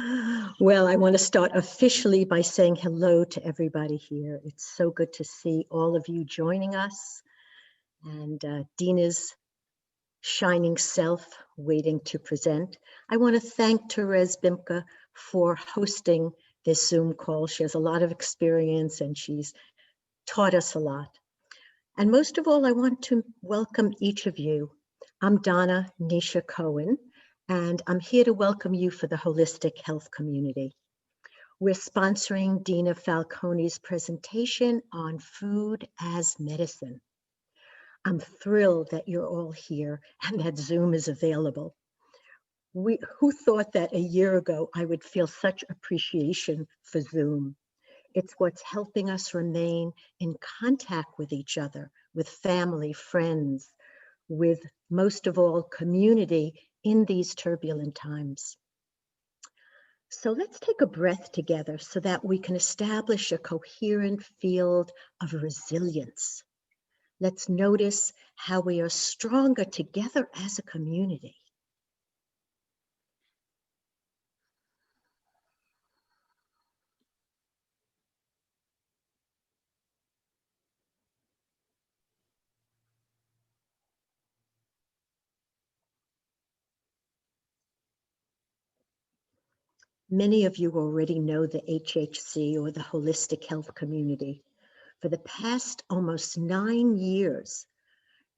Well, I want to start officially by saying hello to everybody here. It's so good to see all of you joining us, and Dina's shining self waiting to present. I want to thank Therese Bimka for hosting this Zoom call. She has a lot of experience and she's taught us a lot. And most of all, I want to welcome each of you. I'm Donna Nisha Cohen, and I'm here to welcome you for the holistic health community. We're sponsoring Dina Falconi's presentation on food as medicine. I'm thrilled that you're all here and that Zoom is available. Who thought that a year ago I would feel such appreciation for Zoom? It's what's helping us remain in contact with each other, with family, friends, with most of all, community in these turbulent times. So let's take a breath together so that we can establish a coherent field of resilience. Let's notice how we are stronger together as a community. Many of you already know the HHC, or the Holistic Health Community. For the past almost 9 years,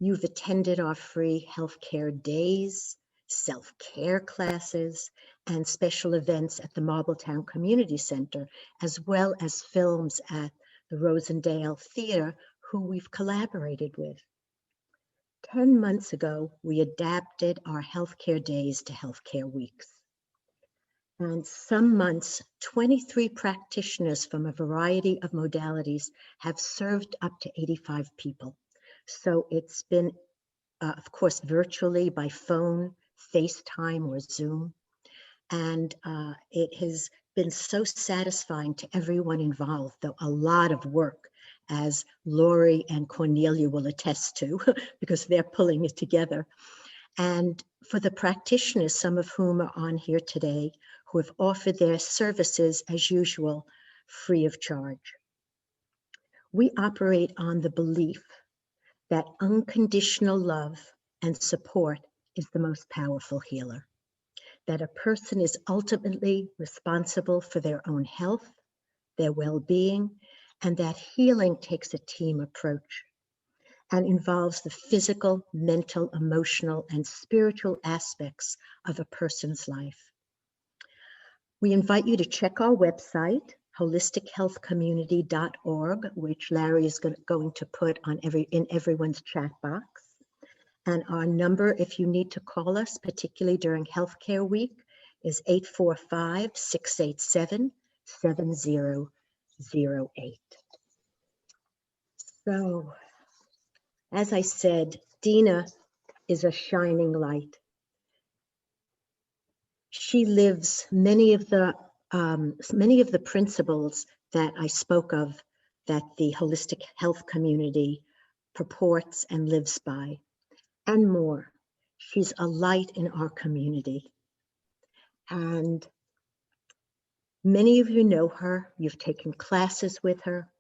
you've attended our free healthcare days, self-care classes, and special events at the Marbletown Community Center, as well as films at the Rosendale Theater, who we've collaborated with. 10 months ago, we adapted our healthcare days to healthcare weeks. And some months, 23 practitioners from a variety of modalities have served up to 85 people. So it's been, of course, virtually by phone, FaceTime, or Zoom. And it has been so satisfying to everyone involved, though a lot of work, as Lori and Cornelia will attest to, because they're pulling it together. And for the practitioners, some of whom are on here today, who have offered their services as usual, free of charge. We operate on the belief that unconditional love and support is the most powerful healer, that a person is ultimately responsible for their own health, their well-being, and that healing takes a team approach and involves the physical, mental, emotional, and spiritual aspects of a person's life. We invite you to check our website, holistichealthcommunity.org, which Larry is going to put on in everyone's chat box. And our number, if you need to call us, particularly during Healthcare Week, is 845-687-7008. So, as I said, Dina is a shining light. She lives many of the principles that I spoke of, that the holistic health community purports and lives by, and more. She's a light in our community. And many of you know her. You've taken classes with her,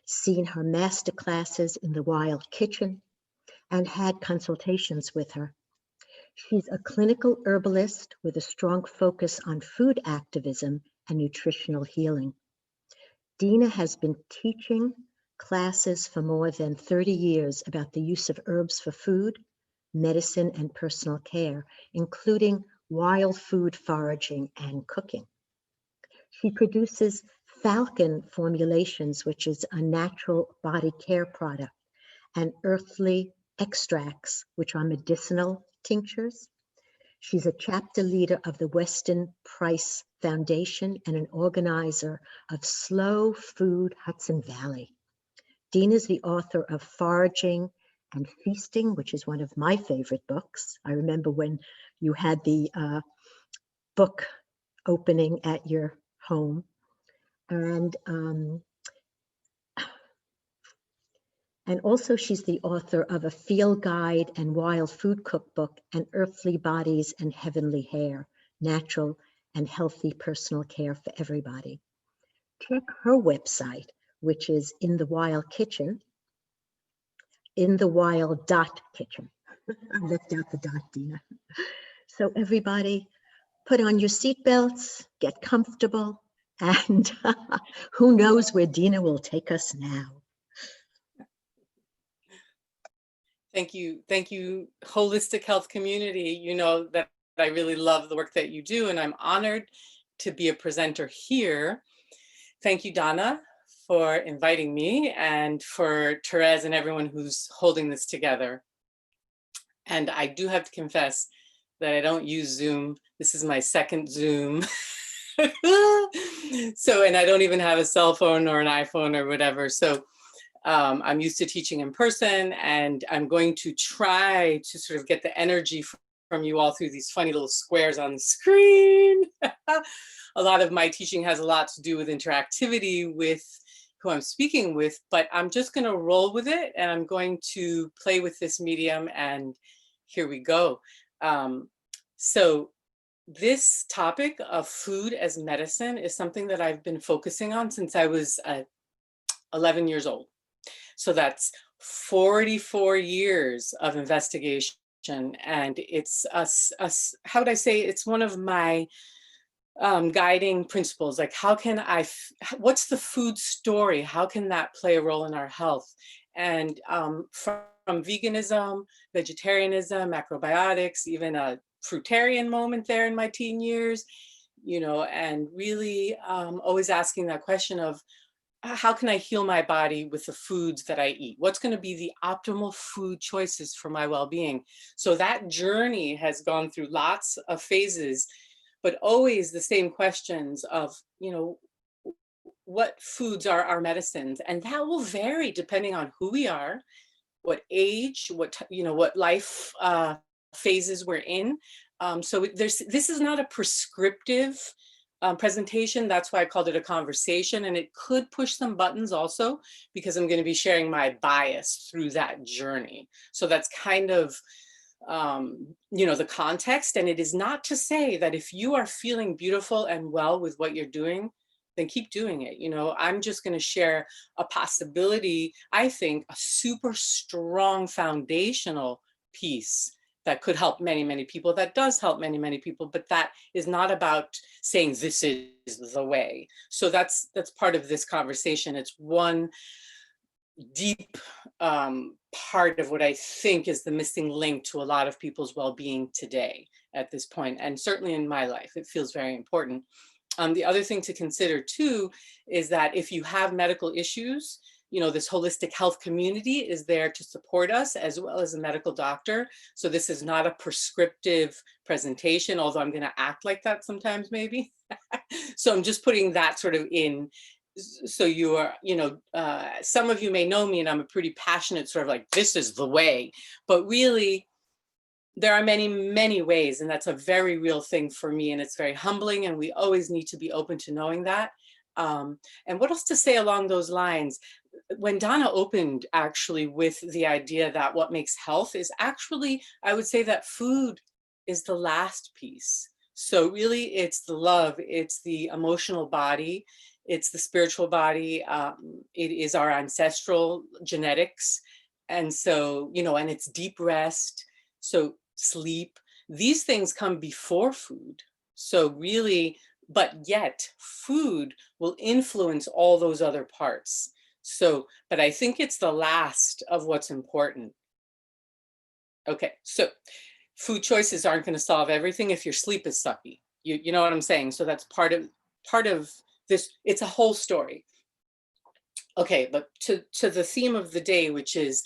seen her master classes in the Wild Kitchen, and had consultations with her. She's a clinical herbalist with a strong focus on food activism and nutritional healing. Dina has been teaching classes for more than 30 years about the use of herbs for food, medicine, and personal care, including wild food foraging and cooking. She produces Falcon formulations, which is a natural body care product, and earthly extracts, which are medicinal tinctures. She's a chapter leader of the Weston Price Foundation and an organizer of Slow Food Hudson Valley. Dina is the author of Foraging and Feasting, which is one of my favorite books. I remember when you had the book opening at your home. And also she's the author of A Field Guide and Wild Food Cookbook and Earthly Bodies and Heavenly Hair, Natural and healthy personal care for everybody. Check her website, which is In the Wild Kitchen, inthewild.kitchen. I left out the dot, Dina. So everybody, put on your seatbelts, get comfortable, and who knows where Dina will take us now. Thank you, holistic health community. You know that I really love the work that you do, and I'm honored to be a presenter here. Thank you, Donna, for inviting me, and for Therese and everyone who's holding this together. And I do have to confess that I don't use Zoom. This is my second Zoom. So, and I don't even have a cell phone or an iPhone or whatever. So I'm used to teaching in person, and I'm going to try to sort of get the energy from you all through these funny little squares on the screen. A lot of my teaching has a lot to do with interactivity with who I'm speaking with, but I'm just going to roll with it, and I'm going to play with this medium, and here we go. So this topic of food as medicine is something that I've been focusing on since I was 11 years old. So that's 44 years of investigation. And it's how would I say, it's one of my guiding principles. Like, how can what's the food story? How can that play a role in our health? And from veganism, vegetarianism, macrobiotics, even a fruitarian moment there in my teen years, you know, and really always asking that question of, how can I heal my body with the foods that I eat? What's going to be the optimal food choices for my well-being? So that journey has gone through lots of phases, but always the same questions of, you know, what foods are our medicines? And that will vary depending on who we are, what age, what, you know, what life phases we're in. So this is not a prescriptive presentation. That's why I called it a conversation, and it could push some buttons also, because I'm going to be sharing my bias through that journey. So that's kind of, you know, the context. And it is not to say that if you are feeling beautiful and well with what you're doing, then keep doing it. You know, I'm just going to share a possibility, I think, a super strong foundational piece that could help many, many people, that does help many, many people, but that is not about saying this is the way. So that's part of this conversation. It's one deep part of what I think is the missing link to a lot of people's well-being today at this point, and certainly in my life, it feels very important. The other thing to consider too is that if you have medical issues, you know, this holistic health community is there to support us, as well as a medical doctor. So this is not a prescriptive presentation, although I'm going to act like that sometimes, maybe. So I'm just putting that sort of in. So you are, you know, some of you may know me, and I'm a pretty passionate sort of like, this is the way. But really, there are many, many ways, and that's a very real thing for me. And it's very humbling, and we always need to be open to knowing that. And what else to say along those lines? When Donna opened actually with the idea that what makes health is actually, I would say that food is the last piece. So really it's the love, it's the emotional body, it's the spiritual body, it is our ancestral genetics. And so, you know, and it's deep rest, so sleep, these things come before food. So really, but yet food will influence all those other parts. So, but I think it's the last of what's important. Okay, so food choices aren't going to solve everything if your sleep is sucky. You know what I'm saying? So that's part of this. It's a whole story. Okay, but to the theme of the day, which is,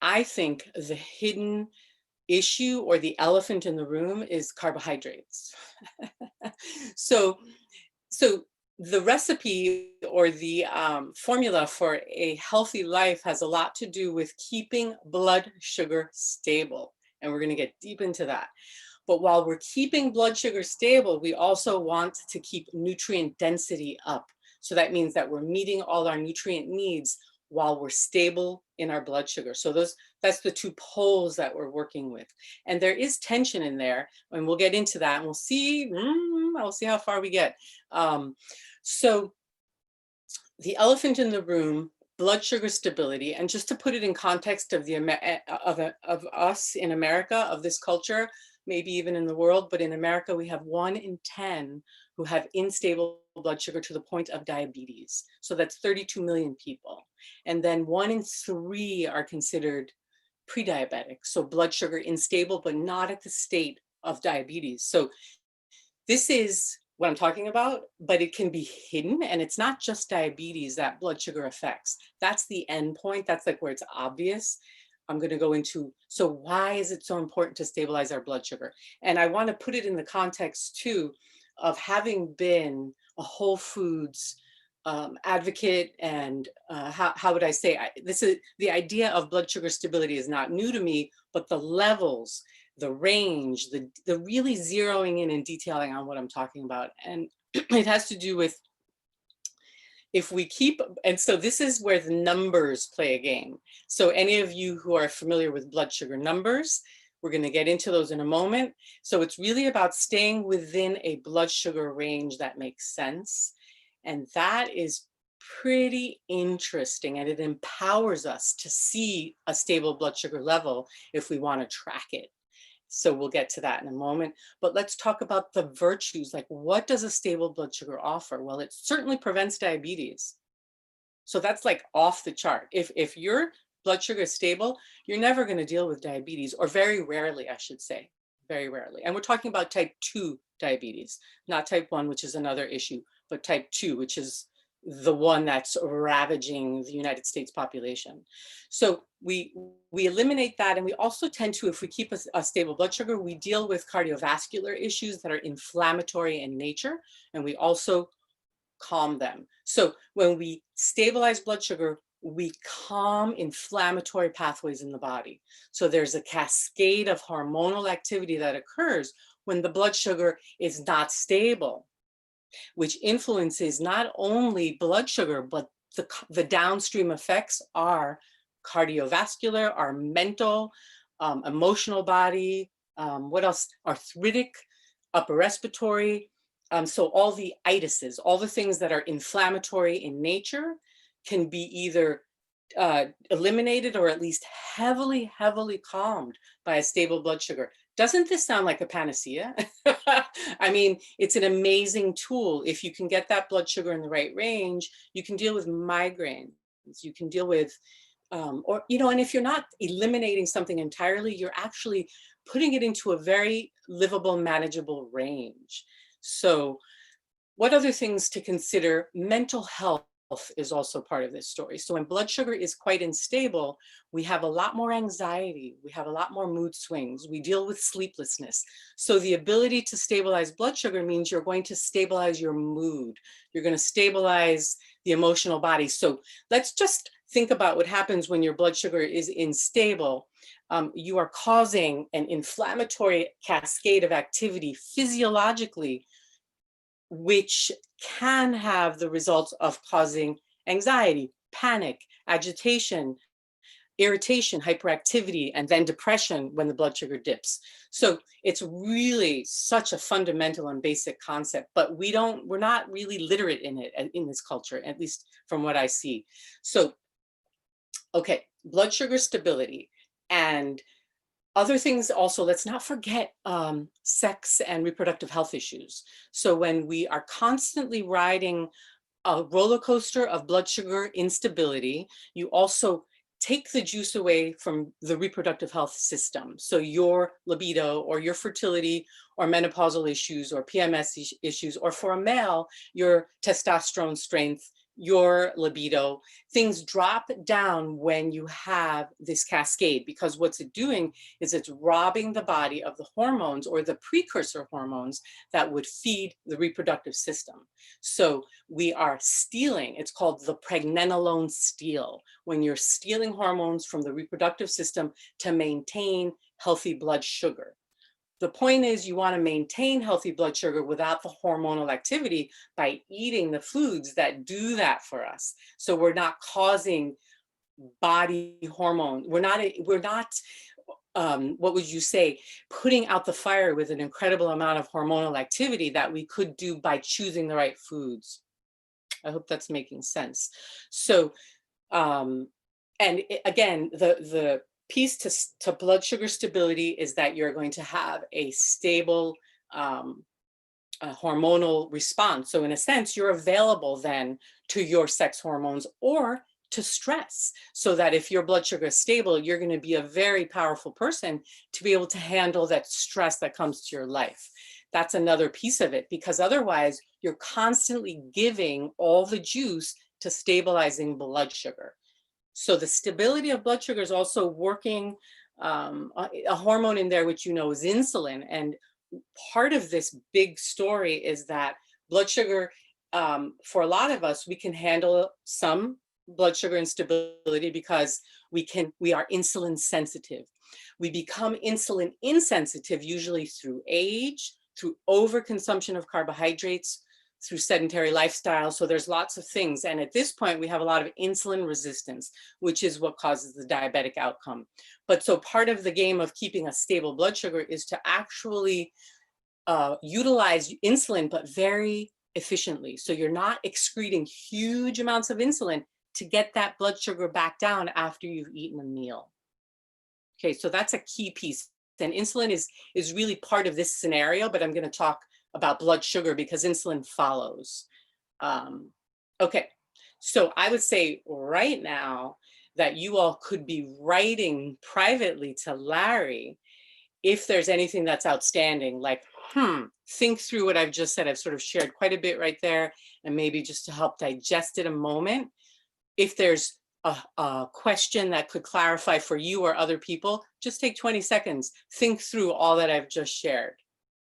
I think the hidden issue or the elephant in the room is carbohydrates. So the recipe or the formula for a healthy life has a lot to do with keeping blood sugar stable. And we're going to get deep into that. But while we're keeping blood sugar stable, we also want to keep nutrient density up. So that means that we're meeting all our nutrient needs while we're stable in our blood sugar. So that's the two poles that we're working with. And there is tension in there, and we'll get into that, and we'll see, I'll see how far we get. So the elephant in the room, blood sugar stability, and just to put it in context of of us in America, of this culture, maybe even in the world, but in America, we have 1 in 10 who have unstable blood sugar to the point of diabetes. So that's 32 million people. And then 1 in 3 are considered pre-diabetic. So blood sugar unstable, but not at the state of diabetes. So this is what I'm talking about, but it can be hidden, and it's not just diabetes that blood sugar affects. That's the end point. That's like where it's obvious. I'm going to go into, so why is it so important to stabilize our blood sugar? And I want to put it in the context too of having been a whole foods advocate, and how would I say, this is the idea of blood sugar stability is not new to me, but the levels, the range, the really zeroing in and detailing on what I'm talking about. And it has to do with, if we keep, and so this is where the numbers play a game. So any of you who are familiar with blood sugar numbers, we're going to get into those in a moment. So it's really about staying within a blood sugar range that makes sense. And that is pretty interesting, and it empowers us to see a stable blood sugar level if we want to track it. So we'll get to that in a moment, but let's talk about the virtues. Like, what does a stable blood sugar offer? Well, it certainly prevents diabetes. So that's like off the chart. If your blood sugar is stable, you're never going to deal with diabetes, or very rarely, I should say, very rarely. And we're talking about type 2 diabetes, not type 1, which is another issue, but type 2, which is the one that's ravaging the United States population. So we eliminate that, and we also tend to, if we keep a stable blood sugar, we deal with cardiovascular issues that are inflammatory in nature, and we also calm them. So when we stabilize blood sugar, we calm inflammatory pathways in the body. So there's a cascade of hormonal activity that occurs when the blood sugar is not stable, which influences not only blood sugar, but the downstream effects are cardiovascular, our mental, emotional body, what else? Arthritic, upper respiratory. So all the itises, all the things that are inflammatory in nature can be either eliminated or at least heavily, heavily calmed by a stable blood sugar. Doesn't this sound like a panacea? I mean, it's an amazing tool. If you can get that blood sugar in the right range, you can deal with migraines. You can deal with, or, you know, and if you're not eliminating something entirely, you're actually putting it into a very livable, manageable range. So what other things to consider? Mental health is also part of this story. So when blood sugar is quite unstable, we have a lot more anxiety. We have a lot more mood swings. We deal with sleeplessness. So the ability to stabilize blood sugar means you're going to stabilize your mood. You're going to stabilize the emotional body. So let's just think about what happens when your blood sugar is unstable. You are causing an inflammatory cascade of activity physiologically, which can have the results of causing anxiety, panic, agitation, irritation, hyperactivity, and then depression when the blood sugar dips. So it's really such a fundamental and basic concept, but we're not really literate in it in this culture, at least from what I see. So, okay, blood sugar stability and other things also, let's not forget sex and reproductive health issues. So when we are constantly riding a roller coaster of blood sugar instability, you also take the juice away from the reproductive health system. So your libido or your fertility or menopausal issues or PMS issues, or for a male, your testosterone strength, your libido, things drop down when you have this cascade, because what's it doing is it's robbing the body of the hormones or the precursor hormones that would feed the reproductive system. So we are stealing, it's called the pregnenolone steal, when you're stealing hormones from the reproductive system to maintain healthy blood sugar. The point is, you want to maintain healthy blood sugar without the hormonal activity by eating the foods that do that for us. So we're not causing body hormone. We're not what would you say, putting out the fire with an incredible amount of hormonal activity that we could do by choosing the right foods. I hope that's making sense. So, again, the piece to blood sugar stability is that you're going to have a stable hormonal response. So in a sense, you're available then to your sex hormones or to stress, so that if your blood sugar is stable, you're going to be a very powerful person to be able to handle that stress that comes to your life. That's another piece of it, because otherwise you're constantly giving all the juice to stabilizing blood sugar. So the stability of blood sugar is also working a hormone in there, which you know is insulin. And part of this big story is that blood sugar, for a lot of us, we can handle some blood sugar instability because we are insulin sensitive. We become insulin insensitive usually through age, through overconsumption of carbohydrates, through sedentary lifestyle. So there's lots of things. And at this point, we have a lot of insulin resistance, which is what causes the diabetic outcome. But so part of the game of keeping a stable blood sugar is to actually utilize insulin, but very efficiently. So you're not excreting huge amounts of insulin to get that blood sugar back down after you've eaten a meal. Okay, so that's a key piece. And insulin is really part of this scenario, but I'm going to talk about blood sugar because insulin follows. Okay, so I would say right now that you all could be writing privately to Larry if there's anything that's outstanding, like, think through what I've just said. I've sort of shared quite a bit right there, and maybe just to help digest it a moment. If there's a question that could clarify for you or other people, just take 20 seconds, think through all that I've just shared.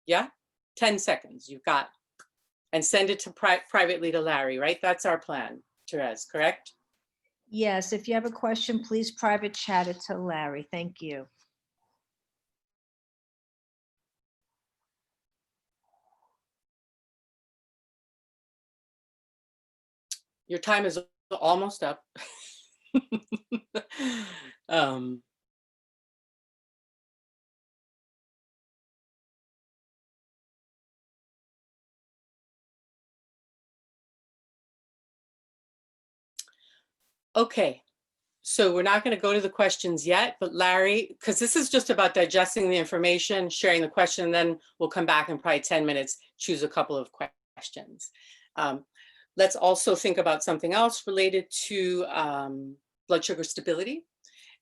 Yeah, 10 seconds, you've got, and send it to privately to Larry, right? That's our plan, Therese, correct? Yes, if you have a question, please private chat it to Larry. Thank you. Your time is almost up. Okay, so we're not going to go to the questions yet, but Larry, because this is just about digesting the information, sharing the question, and then we'll come back in probably 10 minutes, choose a couple of questions. Let's also think about something else related to blood sugar stability.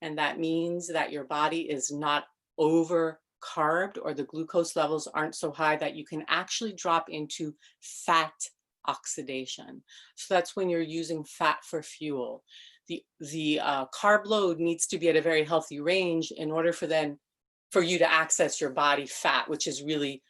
And that means that your body is not over carbed, or the glucose levels aren't so high that you can actually drop into fat oxidation. So that's when you're using fat for fuel. The carb load needs to be at a very healthy range in order for you to access your body fat, which is really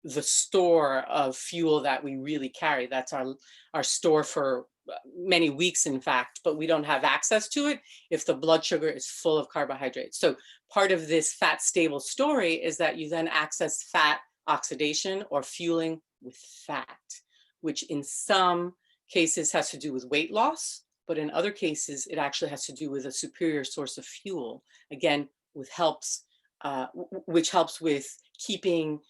the store of fuel that we really carry. That's our store for many weeks, in fact, but we don't have access to it if the blood sugar is full of carbohydrates. So part of this fat stable story is that you then access fat oxidation or fueling with fat, which in some cases has to do with weight loss, but in other cases, it actually has to do with a superior source of fuel, again, which helps with keeping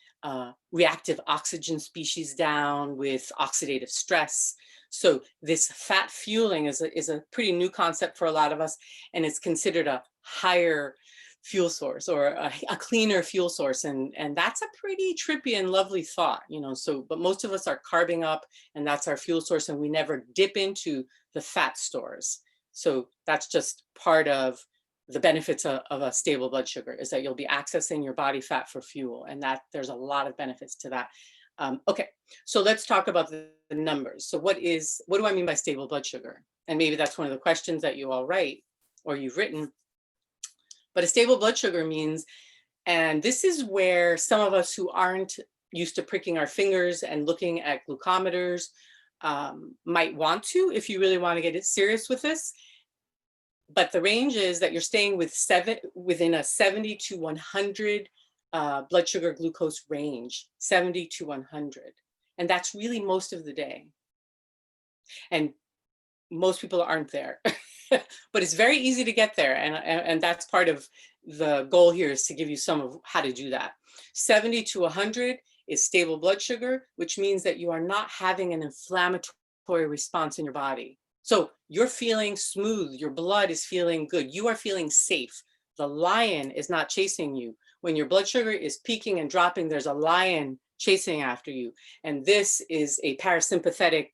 reactive oxygen species down, with oxidative stress. So this fat fueling is a pretty new concept for a lot of us, and it's considered a higher fuel source, or a cleaner fuel source, and that's a pretty trippy and lovely thought, you know. So, but most of us are carbing up, and that's our fuel source, and we never dip into the fat stores. So that's just part of the benefits of a stable blood sugar, is that you'll be accessing your body fat for fuel, and that there's a lot of benefits to that. Okay, so let's talk about the numbers. So what do I mean by stable blood sugar? And maybe that's one of the questions that you all write or you've written. But a stable blood sugar means, and this is where some of us who aren't used to pricking our fingers and looking at glucometers might want to, if you really want to get it serious with this. But the range is that you're staying within a 70 to 100 blood sugar glucose range, 70 to 100. And that's really most of the day. And most people aren't there, but it's very easy to get there. And that's part of the goal here, is to give you some of how to do that. 70 to 100 is stable blood sugar, which means that you are not having an inflammatory response in your body. So you're feeling smooth, your blood is feeling good, you are feeling safe. The lion is not chasing you. When your blood sugar is peaking and dropping, there's a lion chasing after you. And this is a parasympathetic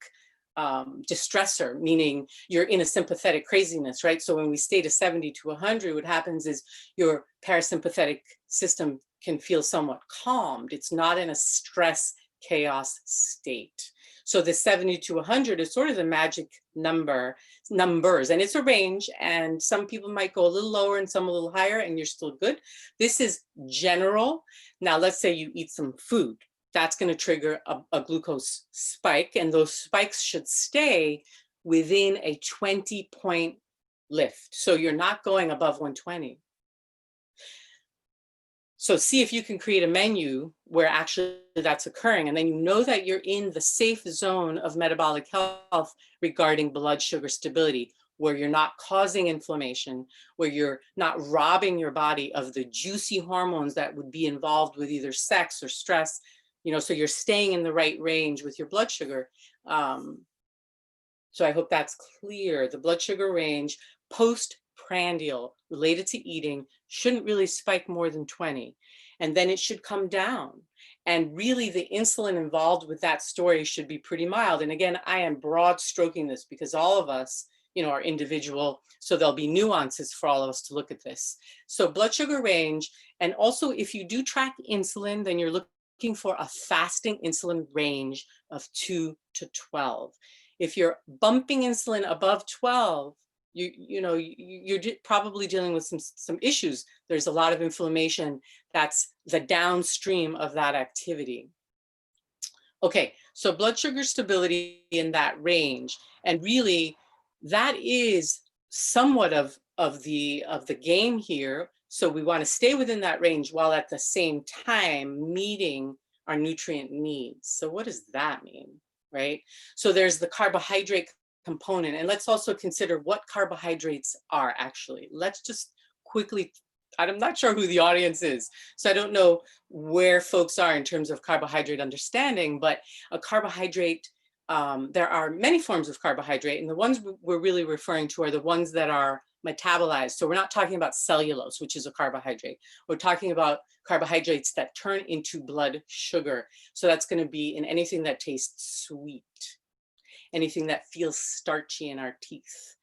distressor, meaning you're in a sympathetic craziness, right? So when we stay to 70 to 100, what happens is your parasympathetic system can feel somewhat calmed. It's not in a stress chaos state. So the 70 to 100 is sort of the magic numbers, and it's a range, and some people might go a little lower and some a little higher, and you're still good. This is general. Now, let's say you eat some food. That's going to trigger a glucose spike, and those spikes should stay within a 20-point lift. So you're not going above 120. So see if you can create a menu where actually that's occurring, and then you know that you're in the safe zone of metabolic health regarding blood sugar stability, where you're not causing inflammation, where you're not robbing your body of the juicy hormones that would be involved with either sex or stress, you know, so you're staying in the right range with your blood sugar. So I hope that's clear. The blood sugar range postprandial related to eating shouldn't really spike more than 20. And then it should come down. And really the insulin involved with that story should be pretty mild. And again, I am broad stroking this because all of us, you know, are individual. So there'll be nuances for all of us to look at this. So blood sugar range. And also if you do track insulin, then you're looking for a fasting insulin range of 2 to 12. If you're bumping insulin above 12, you're probably dealing with some issues. There's a lot of inflammation. That's the downstream of that activity. Okay, so blood sugar stability in that range, and really that is somewhat of the game here. So we want to stay within that range while at the same time meeting our nutrient needs. So what does that mean, right? So there's the carbohydrate component, and let's also consider what carbohydrates are actually. Let's just quickly, I'm not sure who the audience is, so I don't know where folks are in terms of carbohydrate understanding, but a carbohydrate, there are many forms of carbohydrate, and the ones we're really referring to are the ones that are metabolized. So we're not talking about cellulose, which is a carbohydrate. We're talking about carbohydrates that turn into blood sugar. So that's going to be in anything that tastes sweet, anything that feels starchy in our teeth.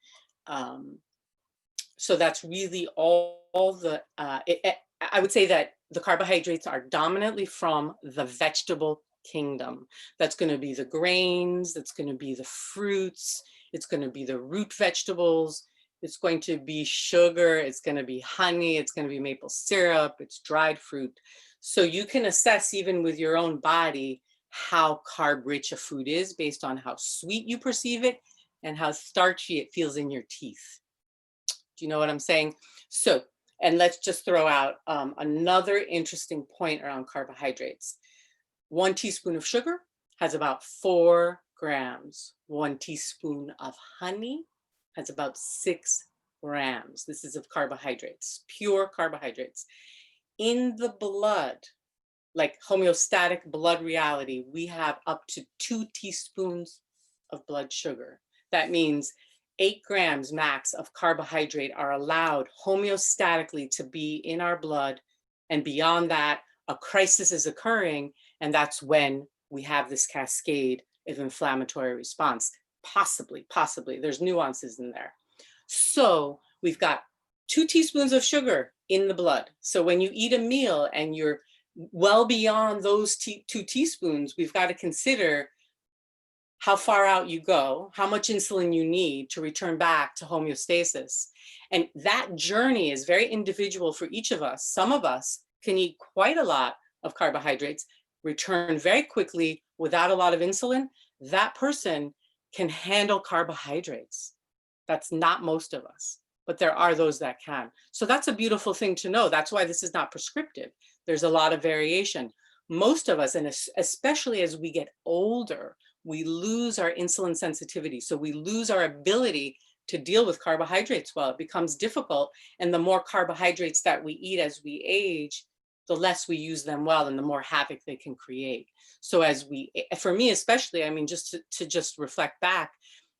So that's really all the, I would say that the carbohydrates are dominantly from the vegetable kingdom. That's going to be the grains, that's going to be the fruits, it's going to be the root vegetables, it's going to be sugar, it's going to be honey, it's going to be maple syrup, it's dried fruit. So you can assess even with your own body how carb rich a food is based on how sweet you perceive it and how starchy it feels in your teeth. Do you know what I'm saying? So, and let's just throw out another interesting point around carbohydrates. 1 teaspoon of sugar has about 4 grams. 1 teaspoon of honey has about 6 grams. This is of carbohydrates, pure carbohydrates. In the blood, like homeostatic blood reality, we have up to 2 teaspoons of blood sugar. That means 8 grams max of carbohydrate are allowed homeostatically to be in our blood. And beyond that, a crisis is occurring. And that's when we have this cascade of inflammatory response. Possibly, there's nuances in there. So we've got 2 teaspoons of sugar in the blood. So when you eat a meal and you're well beyond those 2 teaspoons, we've got to consider how far out you go, how much insulin you need to return back to homeostasis. And that journey is very individual for each of us. Some of us can eat quite a lot of carbohydrates, return very quickly without a lot of insulin. That person can handle carbohydrates. That's not most of us, but there are those that can. So that's a beautiful thing to know. That's why this is not prescriptive. There's a lot of variation. Most of us, and especially as we get older, we lose our insulin sensitivity. So we lose our ability to deal with carbohydrates well. It becomes difficult. And the more carbohydrates that we eat as we age, the less we use them well and the more havoc they can create. So for me especially, I mean, just to just reflect back,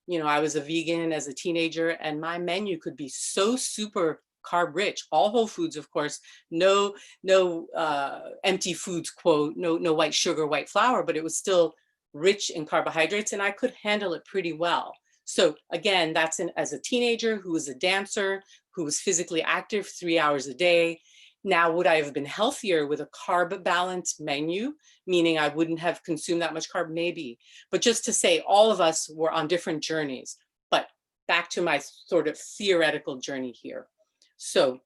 you know, I was a vegan as a teenager and my menu could be so super carb rich, all whole foods, of course, no empty foods, quote, no white sugar, white flour, but it was still rich in carbohydrates and I could handle it pretty well. So again, that's as a teenager who was a dancer, who was physically active 3 hours a day. Now, would I have been healthier with a carb balanced menu, meaning I wouldn't have consumed that much carb? Maybe. But just to say, all of us were on different journeys. But back to my sort of theoretical journey here. So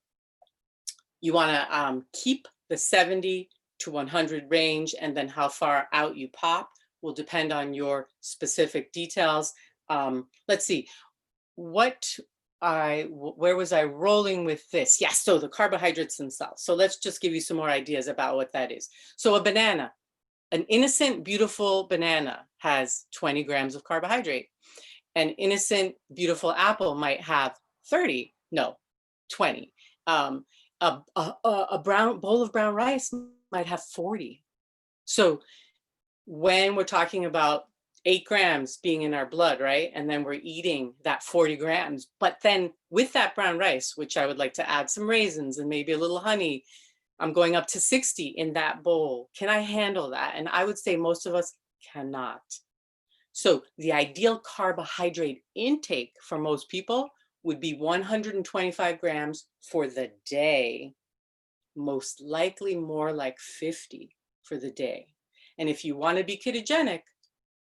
you want to keep the 70 to 100 range, and then how far out you pop will depend on your specific details. Let's see, where was I rolling with this? Yes, so the carbohydrates themselves. So let's just give you some more ideas about what that is. So a banana, an innocent, beautiful banana has 20 grams of carbohydrate. An innocent, beautiful apple might have 30, no, 20. A bowl of brown rice might have 40. So when we're talking about 8 grams being in our blood, right? And then we're eating that 40 grams. But then with that brown rice, which I would like to add some raisins and maybe a little honey, I'm going up to 60 in that bowl. Can I handle that? And I would say most of us cannot. So the ideal carbohydrate intake for most people would be 125 grams for the day, most likely more like 50 for the day. And if you want to be ketogenic,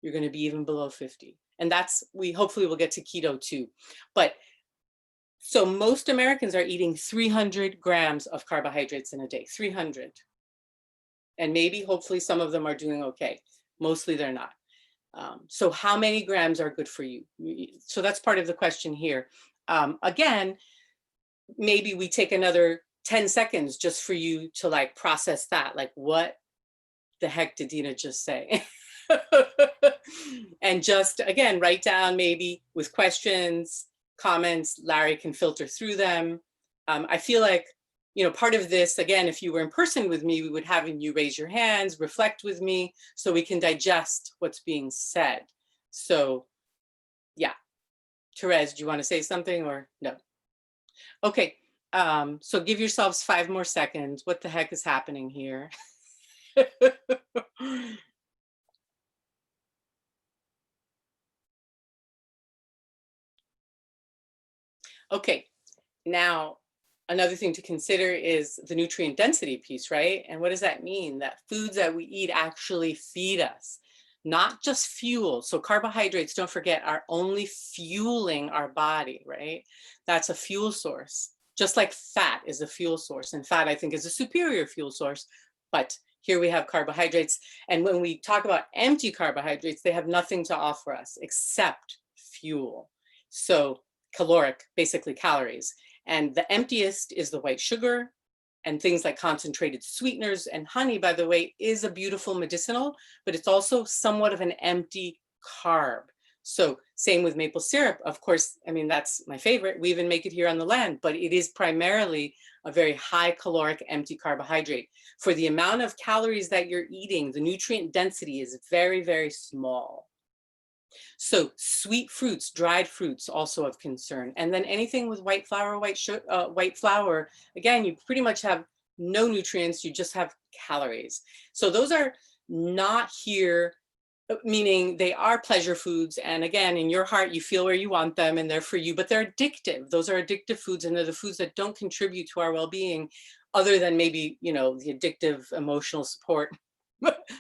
you're going to be even below 50. And hopefully we'll get to keto too. But so most Americans are eating 300 grams of carbohydrates in a day, 300. And maybe, hopefully some of them are doing okay. Mostly they're not. So how many grams are good for you? So that's part of the question here. Again, maybe we take another 10 seconds just for you to like process that. Like, what the heck did Dina just say? And just, again, write down maybe with questions, comments, Larry can filter through them. I feel like, you know, part of this, again, if you were in person with me, we would have you raise your hands, reflect with me, so we can digest what's being said. So yeah, Therese, do you want to say something or no? Okay, so give yourselves 5 more seconds. What the heck is happening here? Okay, now another thing to consider is the nutrient density piece, right? And what does that mean? That foods that we eat actually feed us, not just fuel. So carbohydrates, don't forget, are only fueling our body, right? That's a fuel source, just like fat is a fuel source. And fat, I think, is a superior fuel source. But here we have carbohydrates. And when we talk about empty carbohydrates, they have nothing to offer us except fuel. So caloric, basically calories. And the emptiest is the white sugar, and things like concentrated sweeteners. And honey, by the way, is a beautiful medicinal, but it's also somewhat of an empty carb. So same with maple syrup. Of course, I mean, that's my favorite. We even make it here on the land, but it is primarily a very high caloric empty carbohydrate. For the amount of calories that you're eating, the nutrient density is very, very small. So sweet fruits, dried fruits, also of concern. And then anything with white flour, white flour, again, you pretty much have no nutrients, you just have calories. So those are not here, meaning they are pleasure foods. And again, in your heart, you feel where you want them and they're for you, but they're addictive. Those are addictive foods, and they're the foods that don't contribute to our well-being, other than maybe, you know, the addictive emotional support,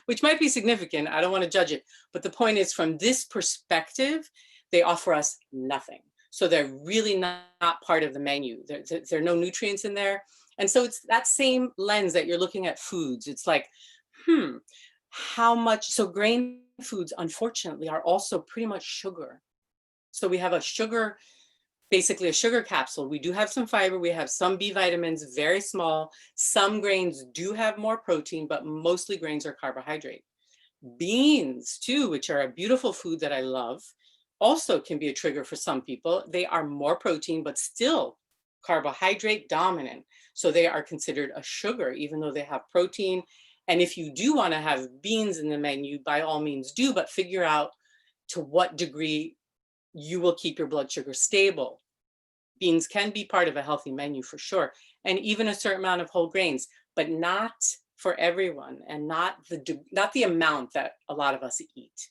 which might be significant. I don't want to judge it. But the point is, from this perspective, they offer us nothing. So they're really not part of the menu. There are no nutrients in there. And so it's that same lens that you're looking at foods. It's like, how much? So grain foods, unfortunately, are also pretty much sugar. So we have a sugar, basically a sugar capsule. We do have some fiber, we have some B vitamins, very small. Some grains do have more protein, but mostly grains are carbohydrate. Beans too, which are a beautiful food that I love, also can be a trigger for some people. They are more protein, but still carbohydrate dominant. So they are considered a sugar, even though they have protein. And if you do want to have beans in the menu, by all means do, but figure out to what degree you will keep your blood sugar stable. Beans can be part of a healthy menu for sure, and even a certain amount of whole grains, but not for everyone, and not the amount that a lot of us eat.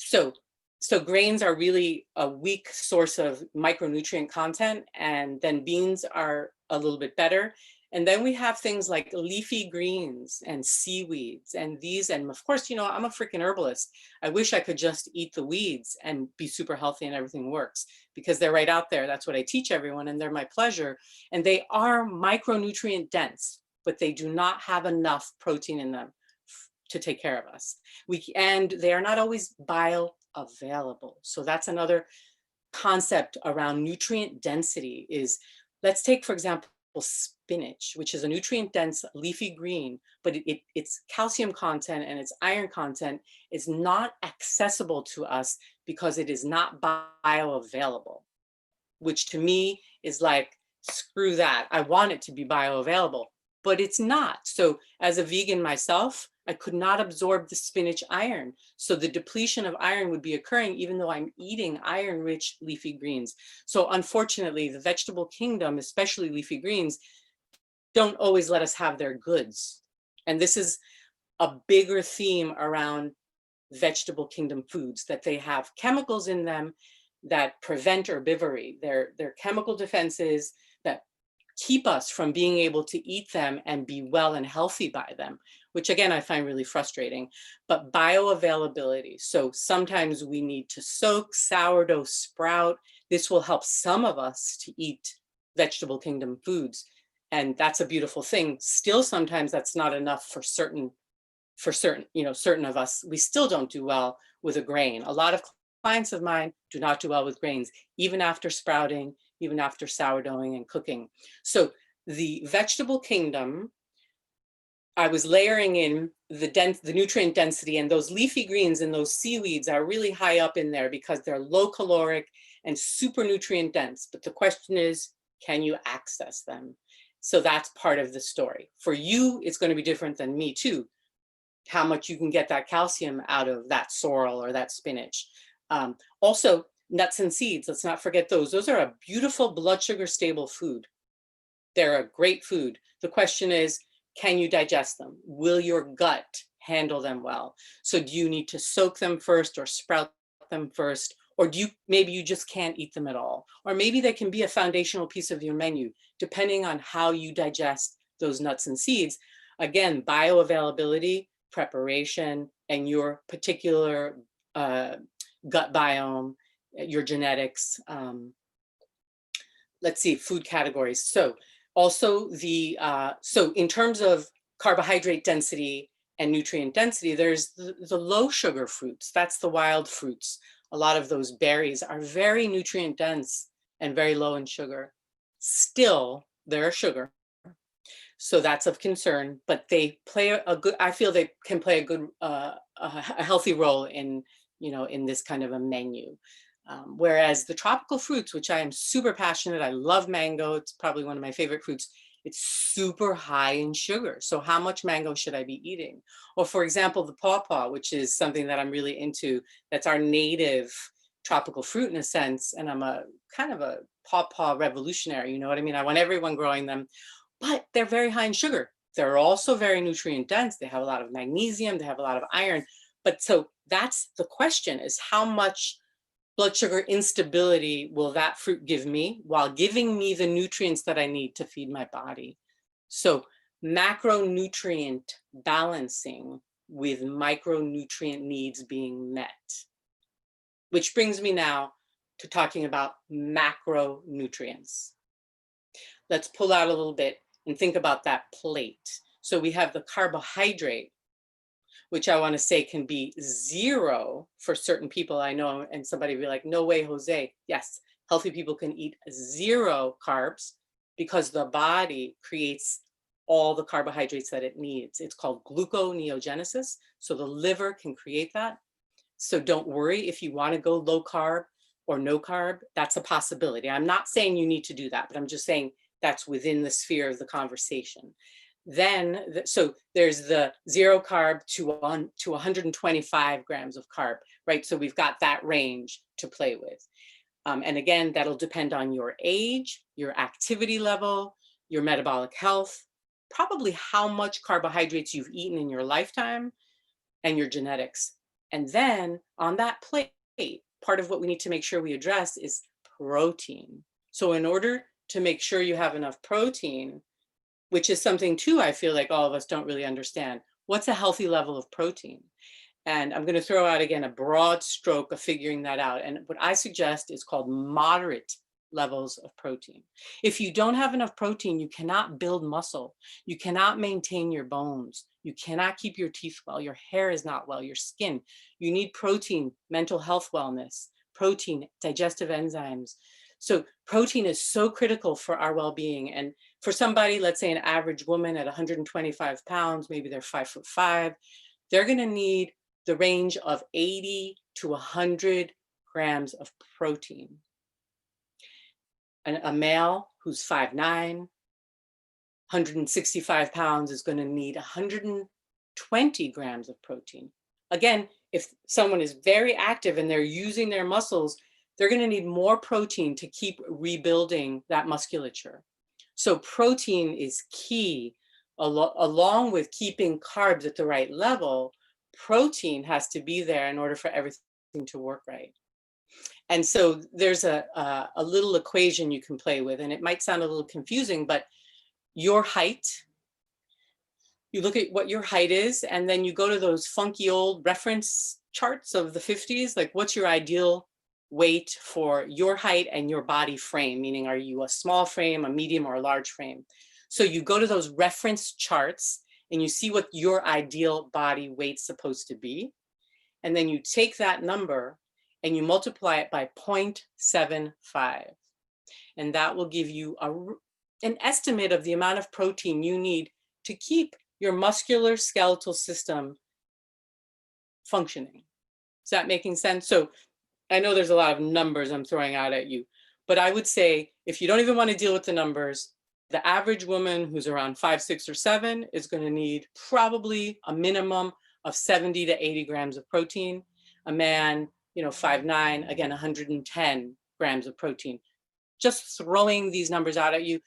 So grains are really a weak source of micronutrient content, and then beans are a little bit better. And then we have things like leafy greens and seaweeds and these, and of course, you know, I'm a freaking herbalist. I wish I could just eat the weeds and be super healthy and everything works, because they're right out there. That's what I teach everyone, and they're my pleasure. And they are micronutrient dense, but they do not have enough protein in them to take care of us. And they are not always bioavailable. So that's another concept around nutrient density is, let's take, for example, spinach, which is a nutrient dense leafy green, but its calcium content and its iron content is not accessible to us because it is not bioavailable, which to me is like, screw that. I want it to be bioavailable, but it's not. So as a vegan myself, I could not absorb the spinach iron. So the depletion of iron would be occurring even though I'm eating iron-rich leafy greens. So unfortunately, the vegetable kingdom, especially leafy greens, don't always let us have their goods. And this is a bigger theme around vegetable kingdom foods, that they have chemicals in them that prevent herbivory. They're chemical defenses that keep us from being able to eat them and be well and healthy by them, which again, I find really frustrating. But bioavailability. So sometimes we need to soak, sourdough, sprout. This will help some of us to eat vegetable kingdom foods. And that's a beautiful thing. Still, sometimes that's not enough for certain, certain of us. We still don't do well with a grain. A lot of clients of mine do not do well with grains, even after sprouting, even after sourdoughing and cooking. So the vegetable kingdom, I was layering in the nutrient density, and those leafy greens and those seaweeds are really high up in there because they're low caloric and super nutrient dense. But the question is, can you access them? So that's part of the story. For you, it's going to be different than me too, how much you can get that calcium out of that sorrel or that spinach. Also, nuts and seeds, let's not forget those. Those are a beautiful blood sugar stable food. They're a great food. The question is, can you digest them? Will your gut handle them well? So do you need to soak them first or sprout them first? Or maybe you just can't eat them at all? Or maybe they can be a foundational piece of your menu, depending on how you digest those nuts and seeds. Again, bioavailability, preparation, and your particular gut biome, your genetics. Let's see, food categories. So also so in terms of carbohydrate density and nutrient density, there's the low sugar fruits. That's the wild fruits. A lot of those berries are very nutrient dense and very low in sugar. Still, they're sugar. So that's of concern, but they play I feel they can play a good, a healthy role in, in this kind of a menu. Whereas the tropical fruits, which I am super passionate, I love mango. It's probably one of my favorite fruits. It's super high in sugar. So how much mango should I be eating? Or for example, the pawpaw, which is something that I'm really into. That's our native tropical fruit in a sense. And I'm a kind of a pawpaw revolutionary. You know what I mean? I want everyone growing them, but they're very high in sugar. They're also very nutrient dense. They have a lot of magnesium. They have a lot of iron. But so that's the question, is how much blood sugar instability will that fruit give me while giving me the nutrients that I need to feed my body? So macronutrient balancing with micronutrient needs being met. Which brings me now to talking about macronutrients. Let's pull out a little bit and think about that plate. So we have the carbohydrate, which I want to say can be 0 for certain people I know, and somebody will be like, no way, Jose. Yes, healthy people can eat 0 carbs because the body creates all the carbohydrates that it needs. It's called gluconeogenesis. So the liver can create that. So don't worry if you want to go low carb or no carb, that's a possibility. I'm not saying you need to do that, but I'm just saying that's within the sphere of the conversation. Then, so there's the 0 carb to 125 grams of carb, right? So we've got that range to play with. And again, that'll depend on your age, your activity level, your metabolic health, probably how much carbohydrates you've eaten in your lifetime, and your genetics. And then on that plate, part of what we need to make sure we address is protein. So in order to make sure you have enough protein, which is something too, I feel like all of us don't really understand, what's a healthy level of protein? And I'm going to throw out again a broad stroke of figuring that out. And what I suggest is called moderate levels of protein. If you don't have enough protein, you cannot build muscle. You cannot maintain your bones. You cannot keep your teeth well. Your hair is not well, your skin. You need protein, mental health wellness, protein, digestive enzymes. So protein is so critical for our well-being. And for somebody, let's say an average woman at 125 pounds, maybe they're 5'5", they're going to need the range of 80 to 100 grams of protein. A male who's 5'9", 165 pounds is going to need 120 grams of protein. Again, if someone is very active and they're using their muscles, they're going to need more protein to keep rebuilding that musculature. So protein is key, along with keeping carbs at the right level. Protein has to be there in order for everything to work right. And so there's a little equation you can play with, and it might sound a little confusing, but your height, you look at what your height is, and then you go to those funky old reference charts of the 50s, like what's your ideal weight for your height and your body frame, meaning are you a small frame, a medium, or a large frame? So you go to those reference charts and you see what your ideal body weight's supposed to be. And then you take that number and you multiply it by 0.75. And that will give you an estimate of the amount of protein you need to keep your muscular skeletal system functioning. Is that making sense? So I know there's a lot of numbers I'm throwing out at you, but I would say if you don't even want to deal with the numbers, the average woman who's around 5, 6, or 7 is going to need probably a minimum of 70 to 80 grams of protein. A man, 5'9", again, 110 grams of protein. Just throwing these numbers out at you.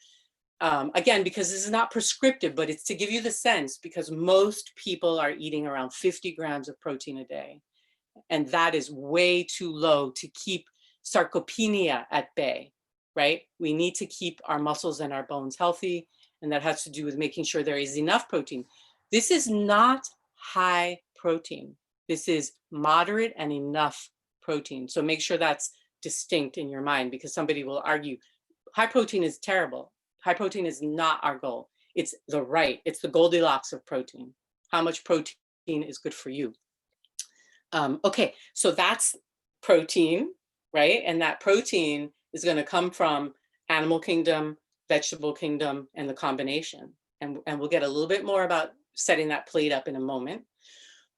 Again, because this is not prescriptive, but it's to give you the sense, because most people are eating around 50 grams of protein a day. And that is way too low to keep sarcopenia at bay, right? We need to keep our muscles and our bones healthy. And that has to do with making sure there is enough protein. This is not high protein. This is moderate and enough protein. So make sure that's distinct in your mind, because somebody will argue high protein is terrible. High protein is not our goal. It's the Goldilocks of protein. How much protein is good for you? Okay, so that's protein, right? And that protein is going to come from animal kingdom, vegetable kingdom, and the combination. And we'll get a little bit more about setting that plate up in a moment.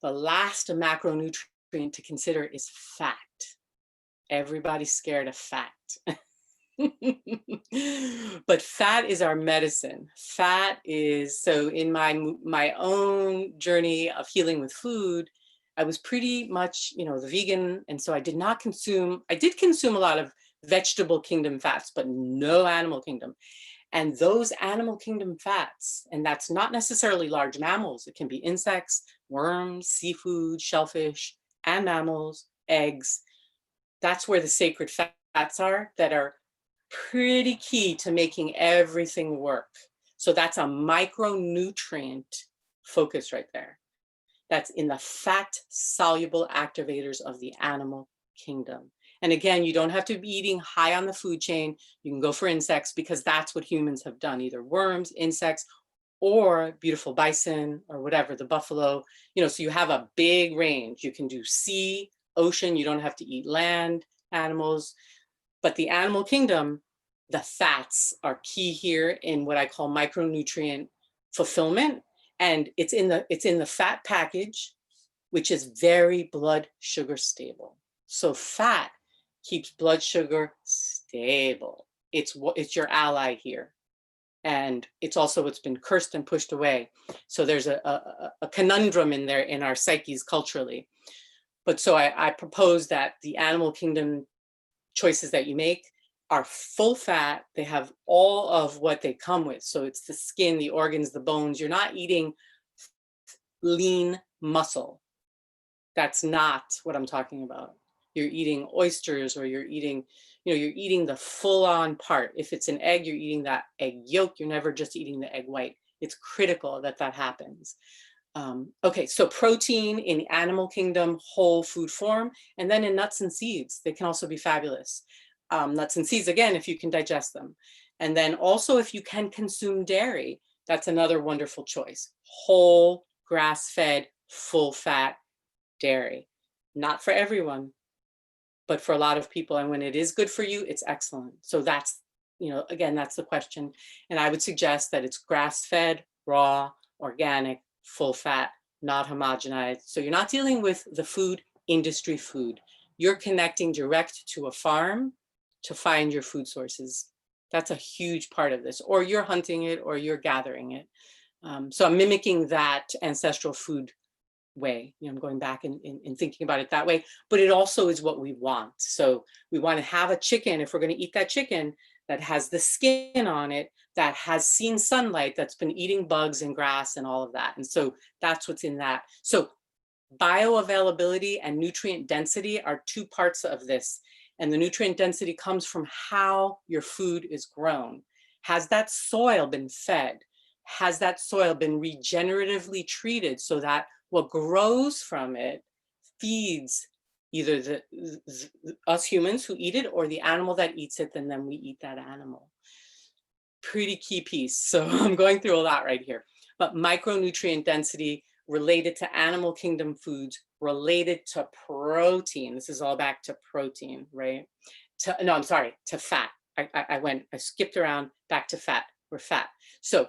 The last macronutrient to consider is fat. Everybody's scared of fat. But fat is our medicine. Fat is, so in my own journey of healing with food, I was pretty much, the vegan. And so I did consume a lot of vegetable kingdom fats, but no animal kingdom. And those animal kingdom fats, and that's not necessarily large mammals, it can be insects, worms, seafood, shellfish, and mammals, eggs. That's where the sacred fats are that are pretty key to making everything work. So that's a micronutrient focus right there. That's in the fat soluble activators of the animal kingdom. And again, you don't have to be eating high on the food chain. You can go for insects, because that's what humans have done, either worms, insects, or beautiful bison, or whatever, the buffalo. So you have a big range. You can do sea, ocean. You don't have to eat land animals. But the animal kingdom, the fats are key here in what I call micronutrient fulfillment, and it's in the fat package, which is very blood sugar stable. So fat keeps blood sugar stable. It's your ally here. And it's also what's been cursed and pushed away. So there's a conundrum in there in our psyches culturally. But so I propose that the animal kingdom choices that you make are full fat. They have all of what they come with. So it's the skin, the organs, the bones. You're not eating lean muscle. That's not what I'm talking about. You're eating oysters, or you're eating, you're eating the full-on part. If it's an egg, you're eating that egg yolk. You're never just eating the egg white. It's critical that that happens. Okay, so protein in animal kingdom, whole food form, and then in nuts and seeds, they can also be fabulous. Nuts and seeds, again, if you can digest them. And then also if you can consume dairy, that's another wonderful choice. Whole, grass-fed, full-fat dairy. Not for everyone, but for a lot of people. And when it is good for you, it's excellent. So that's, again, that's the question. And I would suggest that it's grass-fed, raw, organic, full fat, not homogenized. So you're not dealing with the food industry food. You're connecting direct to a farm to find your food sources. That's a huge part of this. Or you're hunting it, or you're gathering it. So I'm mimicking that ancestral food way. I'm going back and thinking about it that way, but it also is what we want. So we want to have a chicken, if we're going to eat that chicken, that has the skin on it, that has seen sunlight, that's been eating bugs and grass and all of that. And so that's what's in that. So bioavailability and nutrient density are two parts of this. And the nutrient density comes from how your food is grown. Has that soil been fed? Has that soil been regeneratively treated so that what grows from it feeds either us humans who eat it, or the animal that eats it, and then we eat that animal? Pretty key piece. So I'm going through a lot right here. But micronutrient density related to animal kingdom foods, related to protein. This is all back to protein, right? To fat. I skipped around back to fat. We're fat. So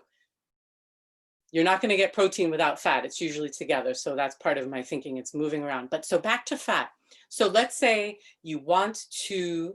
you're not going to get protein without fat. It's usually together. So that's part of my thinking. It's moving around. But so back to fat. So let's say you want to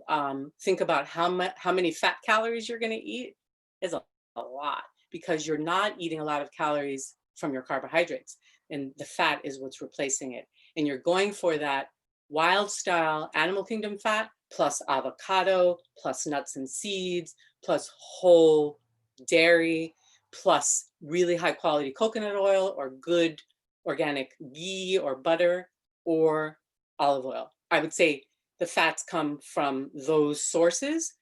think about how many fat calories you're going to eat. Is a lot, because you're not eating a lot of calories from your carbohydrates, and the fat is what's replacing it. And you're going for that wild style animal kingdom fat plus avocado plus nuts and seeds plus whole dairy plus really high quality coconut oil or good organic ghee or butter or olive oil. I would say the fats come from those sources,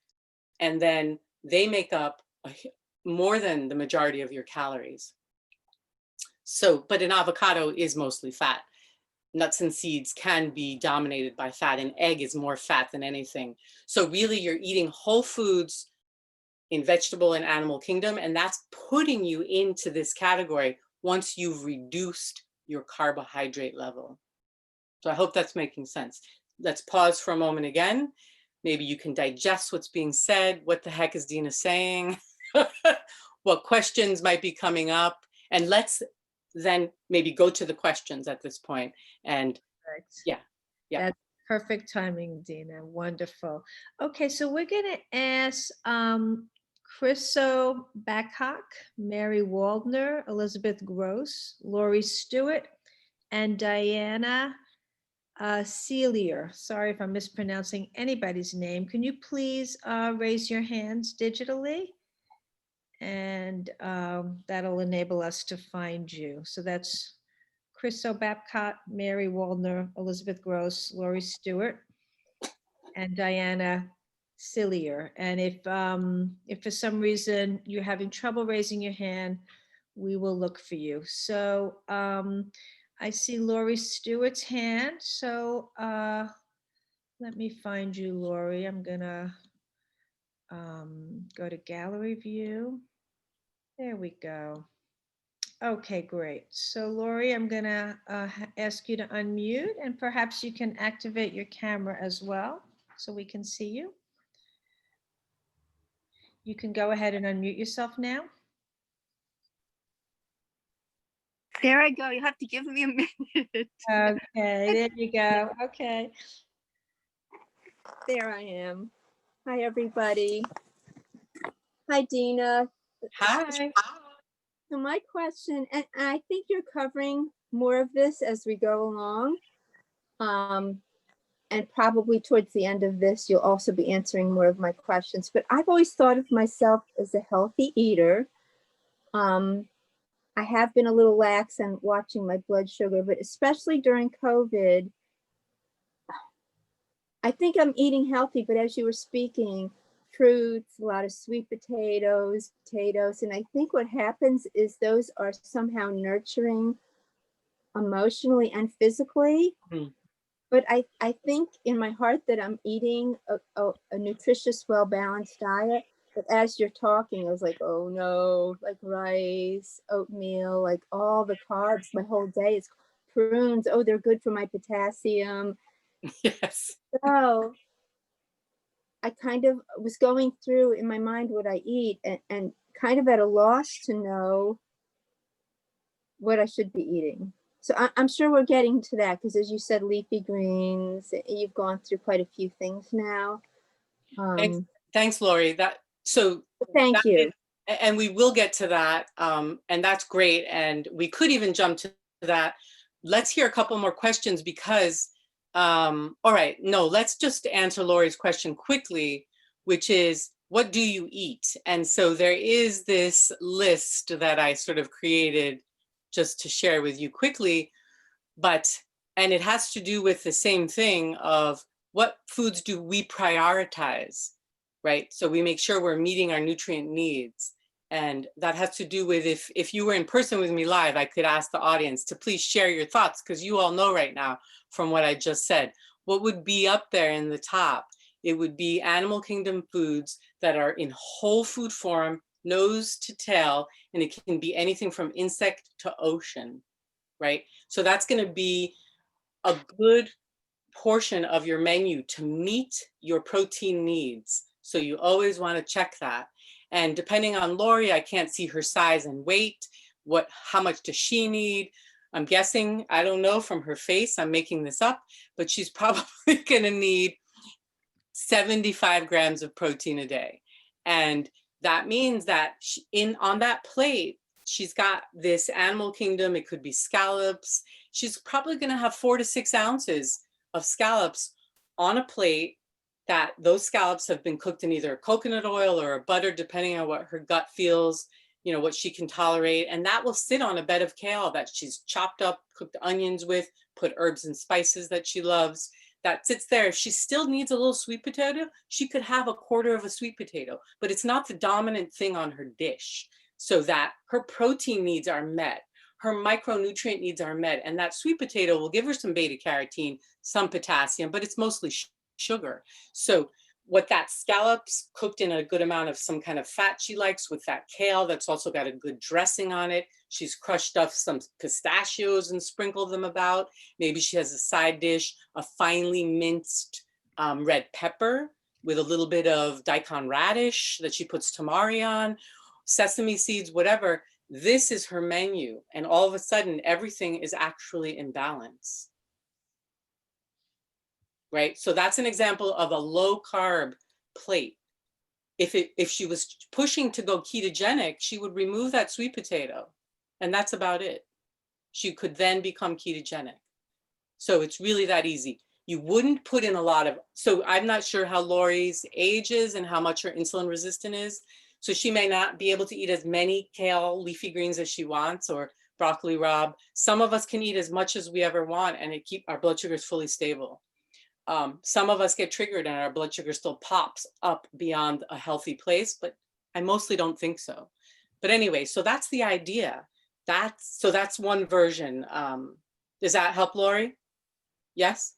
and then they make up more than the majority of your calories. So, but an avocado is mostly fat. Nuts and seeds can be dominated by fat. An egg is more fat than anything. So really you're eating whole foods in vegetable and animal kingdom, and that's putting you into this category once you've reduced your carbohydrate level. So I hope that's making sense. Let's pause for a moment again. Maybe you can digest what's being said. What the heck is Dina saying? What questions might be coming up? And let's then maybe go to the questions at this point. And yeah. That's perfect timing, Dina. Wonderful. Okay, so we're going to ask Chriso Baccock, Mary Waldner, Elizabeth Gross, Lori Stewart, and Diana Celier. Sorry if I'm mispronouncing anybody's name. Can you please raise your hands digitally? And that'll enable us to find you. So that's Chriso Babcock, Mary Waldner, Elizabeth Gross, Lori Stewart, and Diana Celier. And if for some reason you're having trouble raising your hand, we will look for you. So I see Lori Stewart's hand. So let me find you, Lori. I'm gonna go to gallery view. There we go. Okay, great. So Lori, I'm gonna ask you to unmute, and perhaps you can activate your camera as well so we can see you. You can go ahead and unmute yourself now. There I go. You have to give me a minute. Okay, there you go. Okay. There I am. Hi, everybody. Hi, Dina. Hi. So my question, and I think you're covering more of this as we go along. And probably towards the end of this, you'll also be answering more of my questions. But I've always thought of myself as a healthy eater. I have been a little lax on watching my blood sugar, but especially during COVID, I think I'm eating healthy, but as you were speaking, fruits, a lot of sweet potatoes, and I think what happens is those are somehow nurturing emotionally and physically. Mm. But I think in my heart that I'm eating a nutritious, well-balanced diet. But as you're talking, I was like, oh no, like rice, oatmeal, like all the carbs, my whole day is prunes. Oh, they're good for my potassium. Yes. So I kind of was going through in my mind what I eat and kind of at a loss to know what I should be eating. So I'm sure we're getting to that because, as you said, leafy greens, you've gone through quite a few things now. Thanks, Lori. Thank you. And we will get to that. And that's great. And we could even jump to that. Let's hear a couple more questions because, all right, no, let's just answer Lori's question quickly, which is, what do you eat? And so there is this list that I sort of created just to share with you quickly, and it has to do with the same thing of what foods do we prioritize, right? So we make sure we're meeting our nutrient needs. And that has to do with if you were in person with me live, I could ask the audience to please share your thoughts because you all know right now from what I just said, what would be up there in the top? It would be animal kingdom foods that are in whole food form, nose to tail, and it can be anything from insect to ocean, right? So that's going to be a good portion of your menu to meet your protein needs. So you always want to check that. And depending on Lori, I can't see her size and weight. How much does she need? I'm guessing, I don't know from her face, I'm making this up, but she's probably going to need 75 grams of protein a day. And that means that on that plate, she's got this animal kingdom. It could be scallops. She's probably going to have 4 to 6 ounces of scallops on a plate that those scallops have been cooked in either coconut oil or butter, depending on what her gut feels, what she can tolerate. And that will sit on a bed of kale that she's chopped up, cooked onions with, put herbs and spices that she loves. That sits there. If she still needs a little sweet potato, she could have a quarter of a sweet potato, but it's not the dominant thing on her dish, so that her protein needs are met, her micronutrient needs are met, and that sweet potato will give her some beta carotene, some potassium, but it's mostly sugar. So what that scallops cooked in a good amount of some kind of fat she likes with that kale that's also got a good dressing on it. She's crushed up some pistachios and sprinkled them about. Maybe she has a side dish, a finely minced red pepper with a little bit of daikon radish that she puts tamari on, sesame seeds, whatever. This is her menu. And all of a sudden, everything is actually in balance. Right? So that's an example of a low carb plate. If she was pushing to go ketogenic, she would remove that sweet potato, and that's about it. She could then become ketogenic. So it's really that easy. You wouldn't put in a lot of, so I'm not sure how Lori's age is and how much her insulin resistant is. So she may not be able to eat as many kale leafy greens as she wants, or broccoli rabe. Some of us can eat as much as we ever want and keep our blood sugars fully stable. Some of us get triggered and our blood sugar still pops up beyond a healthy place, but I mostly don't think so. But anyway, so that's the idea. That's one version. Does that help, Lori? Yes?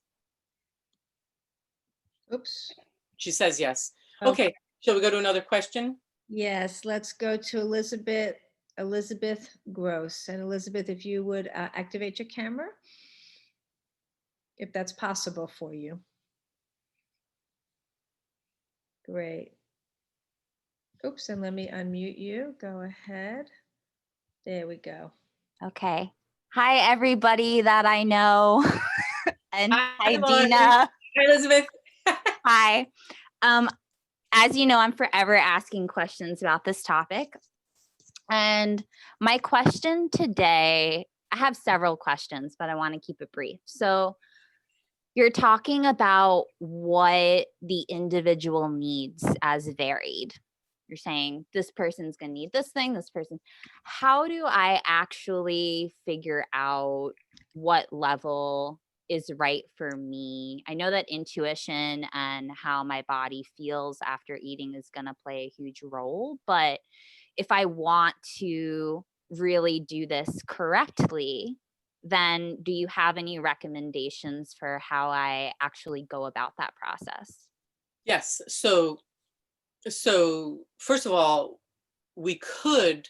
Oops. She says yes. Okay. Okay, shall we go to another question? Yes, let's go to Elizabeth Gross. And Elizabeth, if you would activate your camera, if that's possible for you. Great. Oops, and let me unmute you. Go ahead. There we go. Okay. Hi, everybody that I know. And hi, Lori. Dina. Hi, Elizabeth. Hi. As you know, I'm forever asking questions about this topic. And my question today, I have several questions, but I want to keep it brief. So you're talking about what the individual needs as varied. You're saying this person's going to need this thing, this person. How do I actually figure out what level is right for me? I know that intuition and how my body feels after eating is going to play a huge role, but if I want to really do this correctly, then do you have any recommendations for how I actually go about that process? Yes. So first of all, we could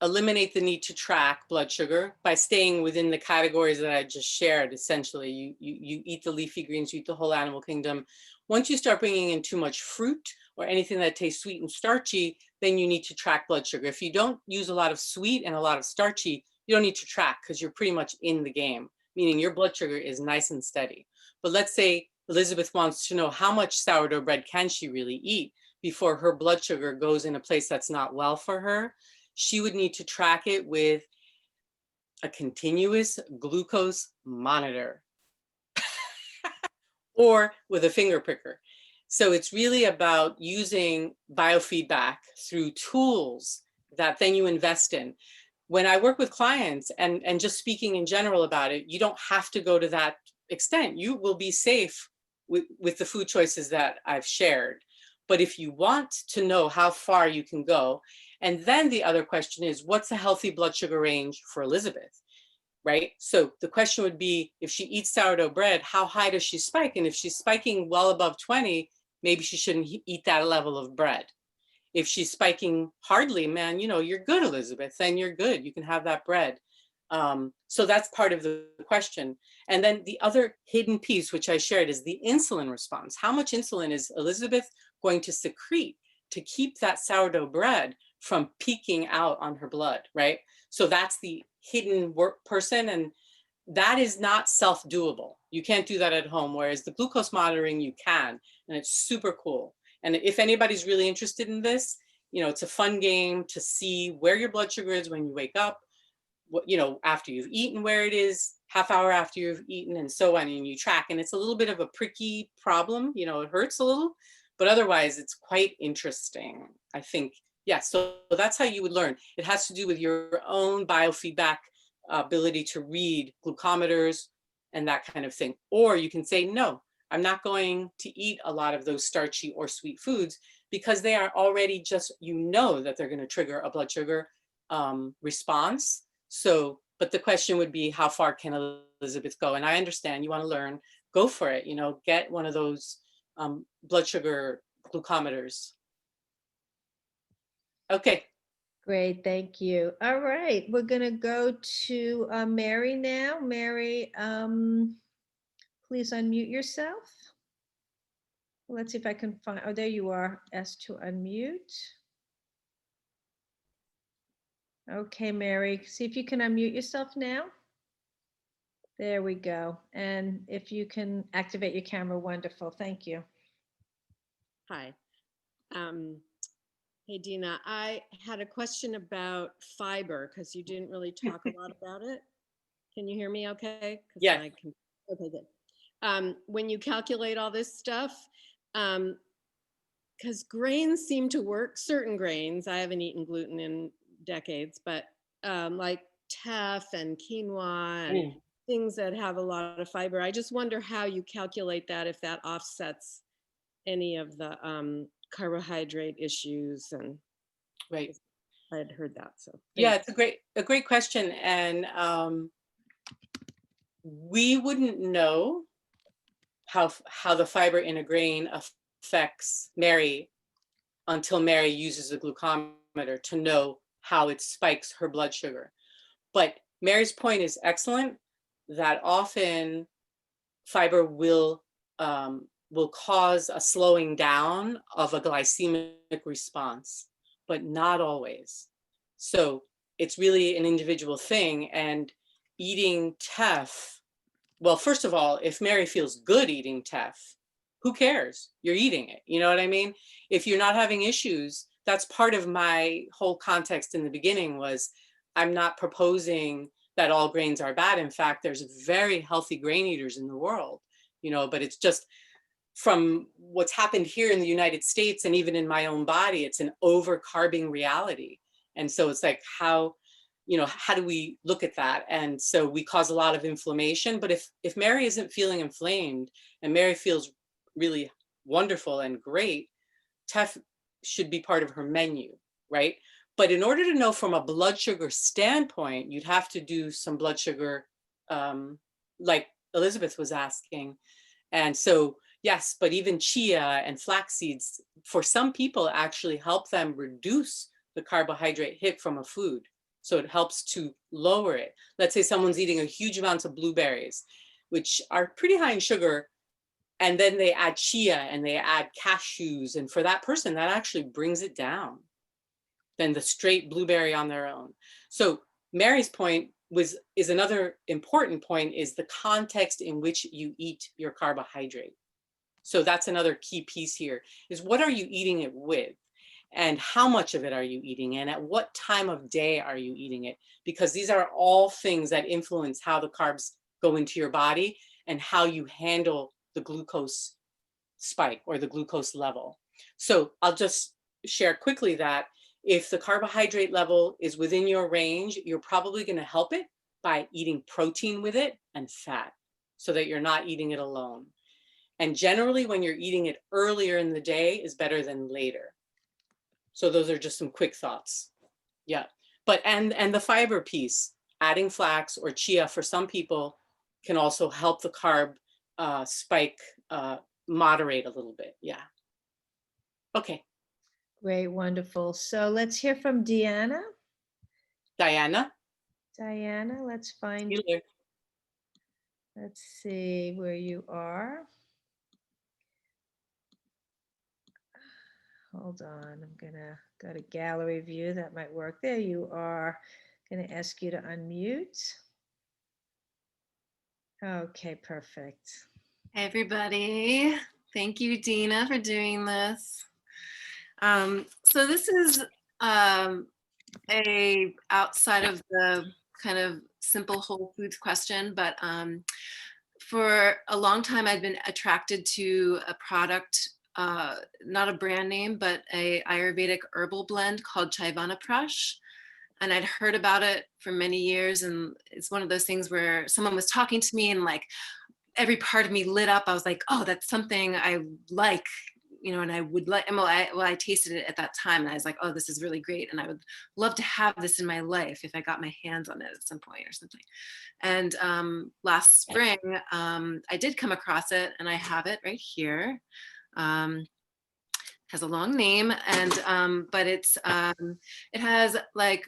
eliminate the need to track blood sugar by staying within the categories that I just shared. Essentially, you eat the leafy greens, you eat the whole animal kingdom. Once you start bringing in too much fruit or anything that tastes sweet and starchy, then you need to track blood sugar. If you don't use a lot of sweet and a lot of starchy, you don't need to track because you're pretty much in the game, meaning your blood sugar is nice and steady. But let's say Elizabeth wants to know how much sourdough bread can she really eat before her blood sugar goes in a place that's not well for her. She would need to track it with a continuous glucose monitor or with a finger pricker. So it's really about using biofeedback through tools that then you invest in. When I work with clients and just speaking in general about it, you don't have to go to that extent. You will be safe with the food choices that I've shared. But if you want to know how far you can go, and then the other question is, what's a healthy blood sugar range for Elizabeth, right? So the question would be, if she eats sourdough bread, how high does she spike? And if she's spiking well above 20, maybe she shouldn't eat that level of bread. If she's spiking hardly, man, you know, you're good, Elizabeth, then you're good. You can have that bread. So that's part of the question. And then the other hidden piece, which I shared, is the insulin response. How much insulin is Elizabeth going to secrete to keep that sourdough bread from peaking out on her blood, right? So that's the hidden person, and that is not self-doable. You can't do that at home, whereas the glucose monitoring you can, and it's super cool. And if anybody's really interested in this, you know, it's a fun game to see where your blood sugar is when you wake up, what, you know, after you've eaten, where it is, half hour after you've eaten, and so on, and you track. And it's a little bit of a pricky problem, you know, it hurts a little, but otherwise it's quite interesting, I think. Yeah, so that's how you would learn. It has to do with your own biofeedback ability to read glucometers and that kind of thing. Or you can say, no, I'm not going to eat a lot of those starchy or sweet foods because they are already just, you know, that they're going to trigger a blood sugar response. So, but the question would be, how far can Elizabeth go? And I understand you want to learn, go for it, you know, get one of those blood sugar glucometers. Okay. Great, thank you. All right, we're gonna go to Mary now. Mary, please unmute yourself. Let's see if I can find, oh, there you are, asked to unmute. Okay, Mary, see if you can unmute yourself now. There we go. And if you can activate your camera, wonderful, thank you. Hi. Hey, Dina, I had a question about fiber because you didn't really talk a lot about it. Can you hear me okay? Yeah. Okay, good. When you calculate all this stuff, because grains seem to work, certain grains, I haven't eaten gluten in decades, but like teff and quinoa and things that have a lot of fiber, I just wonder how you calculate that, if that offsets any of the carbohydrate issues. And right, I had heard that. So yeah, it's a great question, and we wouldn't know how the fiber in a grain affects Mary until Mary uses a glucometer to know how it spikes her blood sugar. But Mary's point is excellent, that often fiber will cause a slowing down of a glycemic response, but not always. So it's really an individual thing. And eating teff, well, first of all, if Mary feels good eating teff, who cares? You're eating it. You know what I mean? If you're not having issues, that's part of my whole context in the beginning was I'm not proposing that all grains are bad. In fact, there's very healthy grain eaters in the world, you know, but it's just from what's happened here in the United States and even in my own body, it's an over-carbing reality. And so it's like, how do we look at that? And so we cause a lot of inflammation. But if Mary isn't feeling inflamed and Mary feels really wonderful and great, teff should be part of her menu, right? But in order to know from a blood sugar standpoint, you'd have to do some blood sugar, like Elizabeth was asking. And so, yes, but even chia and flax seeds, for some people, actually help them reduce the carbohydrate hit from a food. So it helps to lower it. Let's say someone's eating a huge amount of blueberries, which are pretty high in sugar, and then they add chia and they add cashews. And for that person, that actually brings it down than the straight blueberry on their own. So Mary's point is another important point, is the context in which you eat your carbohydrate. So that's another key piece here, is what are you eating it with? And how much of it are you eating? And at what time of day are you eating it? Because these are all things that influence how the carbs go into your body and how you handle the glucose spike or the glucose level. So I'll just share quickly that if the carbohydrate level is within your range, you're probably going to help it by eating protein with it and fat so that you're not eating it alone. And generally, when you're eating it earlier in the day is better than later. So those are just some quick thoughts. Yeah. But and the fiber piece, adding flax or chia for some people can also help the carb spike moderate a little bit. Yeah. Okay. Great, wonderful. So let's hear from Diana. Diana. Diana, let's find you. Here. Let's see where you are. Hold on, I'm gonna go to gallery view. That might work. There you are. Gonna ask you to unmute. Okay, perfect. Hey everybody. Thank you, Dina, for doing this. So this is a outside of the kind of simple whole foods question, but for a long time I've been attracted to a product, not a brand name, but a Ayurvedic herbal blend called Chayvanaprash. And I'd heard about it for many years. And it's one of those things where someone was talking to me and like every part of me lit up. I was like, oh, that's something I like, you know, and I would like, well, I tasted it at that time and I was like, oh, this is really great. And I would love to have this in my life if I got my hands on it at some point or something. And last spring, I did come across it and I have it right here. Has a long name and, but it's, it has like,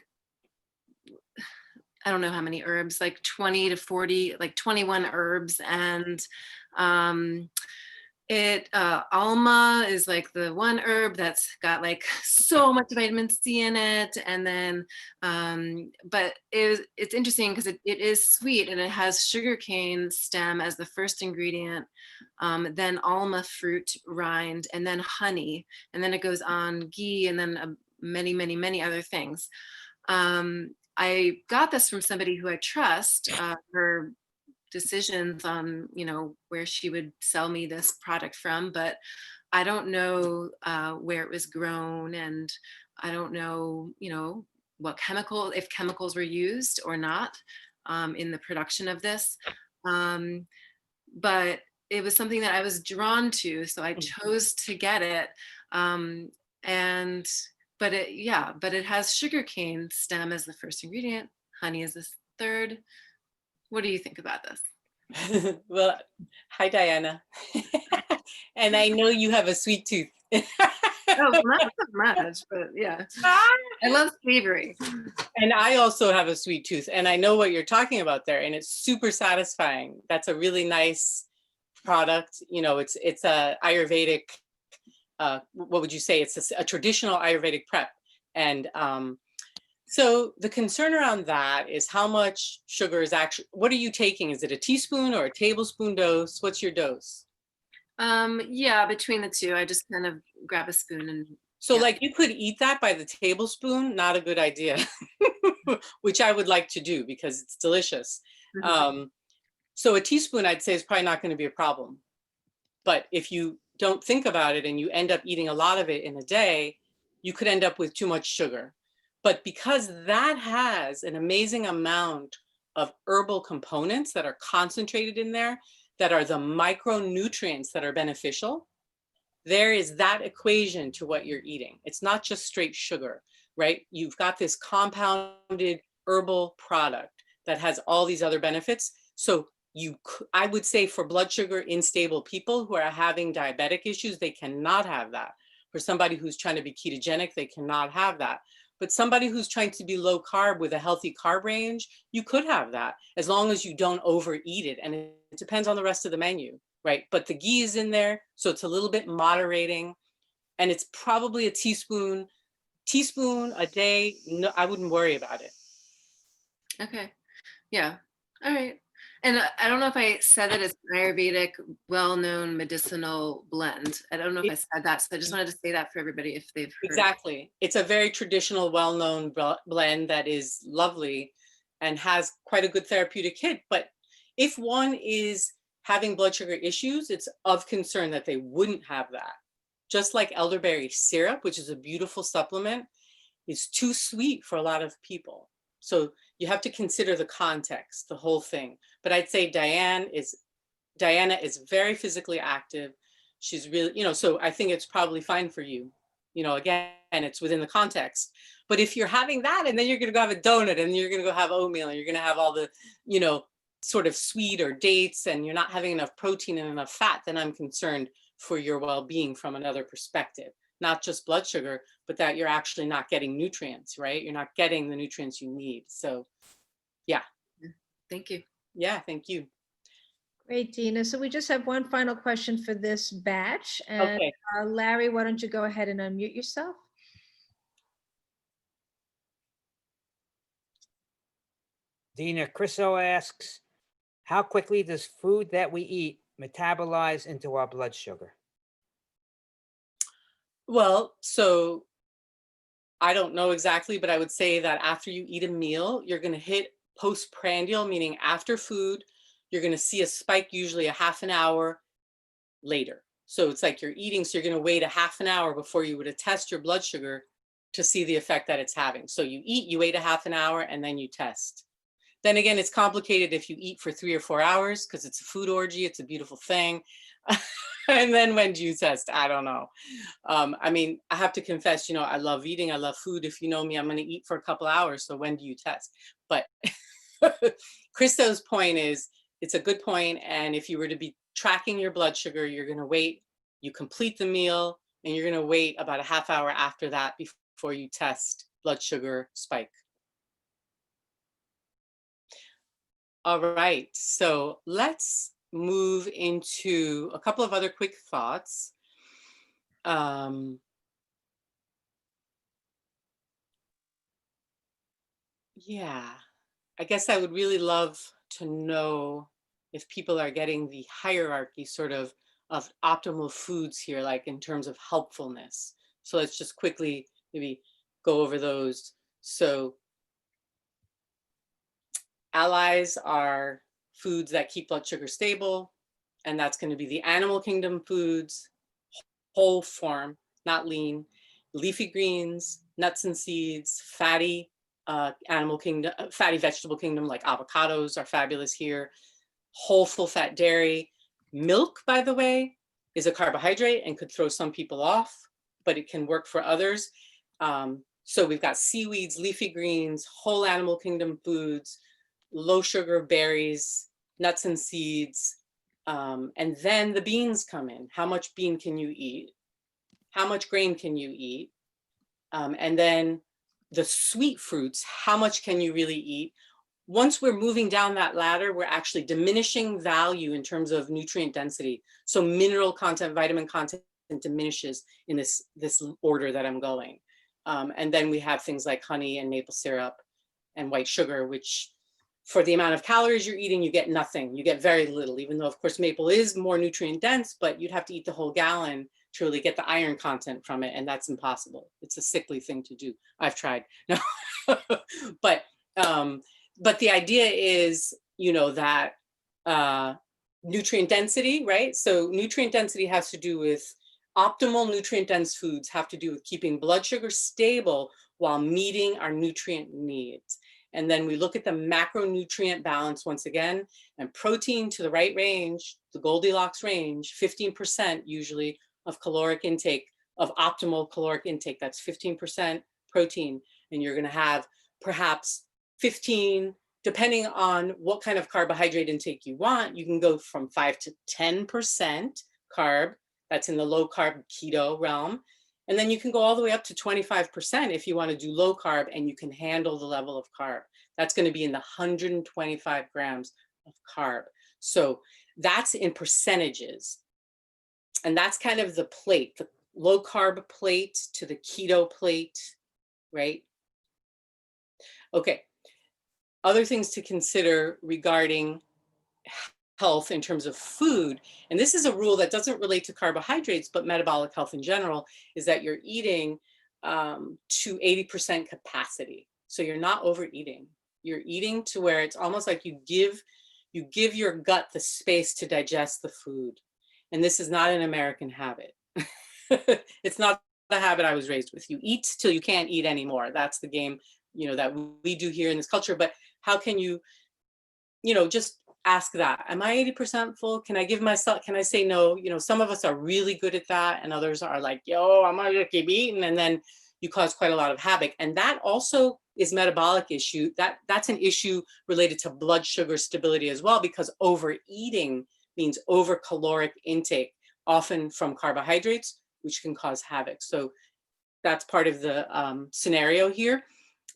I don't know how many herbs, like 20 to 40, like 21 herbs. And alma is like the one herb that's got like so much vitamin C in it. And then, but it's interesting because it is sweet and it has sugarcane stem as the first ingredient, then alma fruit rind, and then honey. And then it goes on ghee and then many, many, many other things. I got this from somebody who I trust, her decisions on, you know, where she would sell me this product from, but I don't know where it was grown and I don't know, you know, what if chemicals were used or not in the production of this. But it was something that I was drawn to, so I chose to get it. But it has sugarcane stem as the first ingredient, honey is the third. What do you think about this? Well, hi, Diana. And I know you have a sweet tooth. Oh, not so much, but yeah. I love savory. And I also have a sweet tooth, and I know what you're talking about there, and it's super satisfying. That's a really nice product. You know, it's a Ayurvedic, what would you say? It's a traditional Ayurvedic prep. And So the concern around that is how much sugar is actually, what are you taking? Is it a teaspoon or a tablespoon dose? What's your dose? Yeah, between the two, I just kind of grab a spoon and. So yeah. like you could eat that by the tablespoon, not a good idea, which I would like to do because it's delicious. So a teaspoon, I'd say, is probably not going to be a problem. But if you don't think about it and you end up eating a lot of it in a day, you could end up with too much sugar. But because that has an amazing amount of herbal components that are concentrated in there, that are the micronutrients that are beneficial, there is that equation to what you're eating. It's not just straight sugar, right? You've got this compounded herbal product that has all these other benefits. So I would say for blood sugar unstable people who are having diabetic issues, they cannot have that. For somebody who's trying to be ketogenic, they cannot have that. But somebody who's trying to be low carb with a healthy carb range, you could have that as long as you don't overeat it. And it depends on the rest of the menu, right? But the ghee is in there, so it's a little bit moderating. And it's probably a teaspoon a day. No, I wouldn't worry about it. Okay. Yeah. All right. And I don't know if I said that it's an Ayurvedic, well-known medicinal blend. I don't know if I said that. So I just wanted to say that for everybody if they've heard. Exactly. It's a very traditional, well-known blend that is lovely and has quite a good therapeutic hit. But if one is having blood sugar issues, it's of concern that they wouldn't have that. Just like elderberry syrup, which is a beautiful supplement, is too sweet for a lot of people. So you have to consider the context, the whole thing. But I'd say Diana is very physically active. She's really, so I think it's probably fine for you. Again, it's within the context. But if you're having that and then you're going to go have a donut and you're going to go have oatmeal and you're going to have all the, sort of sweet or dates and you're not having enough protein and enough fat, then I'm concerned for your well-being from another perspective. Not just blood sugar, but that you're actually not getting nutrients, right? You're not getting the nutrients you need. So, yeah. Thank you. Yeah, thank you. Great, Dina. So we just have one final question for this batch. And Okay. Larry, why don't you go ahead and unmute yourself? Dina, Chriso asks, how quickly does food that we eat metabolize into our blood sugar? Well, so I don't know exactly, but I would say that after you eat a meal, you're going to hit postprandial, meaning after food, you're going to see a spike usually a half an hour later. So it's like you're eating, so you're going to wait a half an hour before you would test your blood sugar to see the effect that it's having. So you eat, you wait a half an hour, and then you test. Then again, it's complicated if you eat for 3 or 4 hours because it's a food orgy. It's a beautiful thing. And then when do you test? I don't know. I have to confess, I love eating. I love food. If you know me, I'm going to eat for a couple hours. So when do you test? But Christo's point is, it's a good point. And if you were to be tracking your blood sugar, you're going to wait. You complete the meal and you're going to wait about a half hour after that before you test blood sugar spike. All right, so let's move into a couple of other quick thoughts. Yeah, I guess I would really love to know if people are getting the hierarchy sort of optimal foods here, like in terms of helpfulness. So let's just quickly maybe go over those. So allies are foods that keep blood sugar stable, and that's going to be the animal kingdom foods, whole form, not lean, leafy greens, nuts and seeds, fatty animal kingdom, fatty vegetable kingdom, like avocados are fabulous here, whole full fat dairy. Milk, by the way, is a carbohydrate and could throw some people off, but it can work for others. So we've got seaweeds, leafy greens, whole animal kingdom foods, low sugar berries, nuts and seeds, and then the beans come in. How much bean can you eat? How much grain can you eat? And then the sweet fruits, how much can you really eat? Once we're moving down that ladder, we're actually diminishing value in terms of nutrient density. So mineral content, vitamin content diminishes in this order that I'm going. And then we have things like honey and maple syrup and white sugar, which for the amount of calories you're eating, you get nothing. You get very little, even though, of course, maple is more nutrient dense, but you'd have to eat the whole gallon to really get the iron content from it. And that's impossible. It's a sickly thing to do. I've tried. No. But the idea is, you know, that nutrient density, right? So nutrient density has to do with optimal nutrient dense foods have to do with keeping blood sugar stable while meeting our nutrient needs. And then we look at the macronutrient balance once again, and protein to the right range, the Goldilocks range, 15% usually of caloric intake, of optimal caloric intake. That's 15% protein. And you're going to have perhaps 15, depending on what kind of carbohydrate intake you want, you can go from 5 to 10% carb. That's in the low carb keto realm. And then you can go all the way up to 25% if you want to do low carb and you can handle the level of carb. That's going to be in the 125 grams of carb. So that's in percentages. And that's kind of the plate, the low carb plate to the keto plate, right? Okay. Other things to consider regarding health in terms of food, and this is a rule that doesn't relate to carbohydrates, but metabolic health in general, is that you're eating to 80% capacity. So you're not overeating. You're eating to where it's almost like you give your gut the space to digest the food. And this is not an American habit. It's not the habit I was raised with. You eat till you can't eat anymore. That's the game, you know, that we do here in this culture. But how can you, you know, just ask that, am I 80% full? Can I give myself, can I say no? You know, some of us are really good at that and others are like, yo, I'm gonna keep eating. And then you cause quite a lot of havoc. And that also is metabolic issue. That's an issue related to blood sugar stability as well, because overeating means over caloric intake, often from carbohydrates, which can cause havoc. So that's part of the scenario here,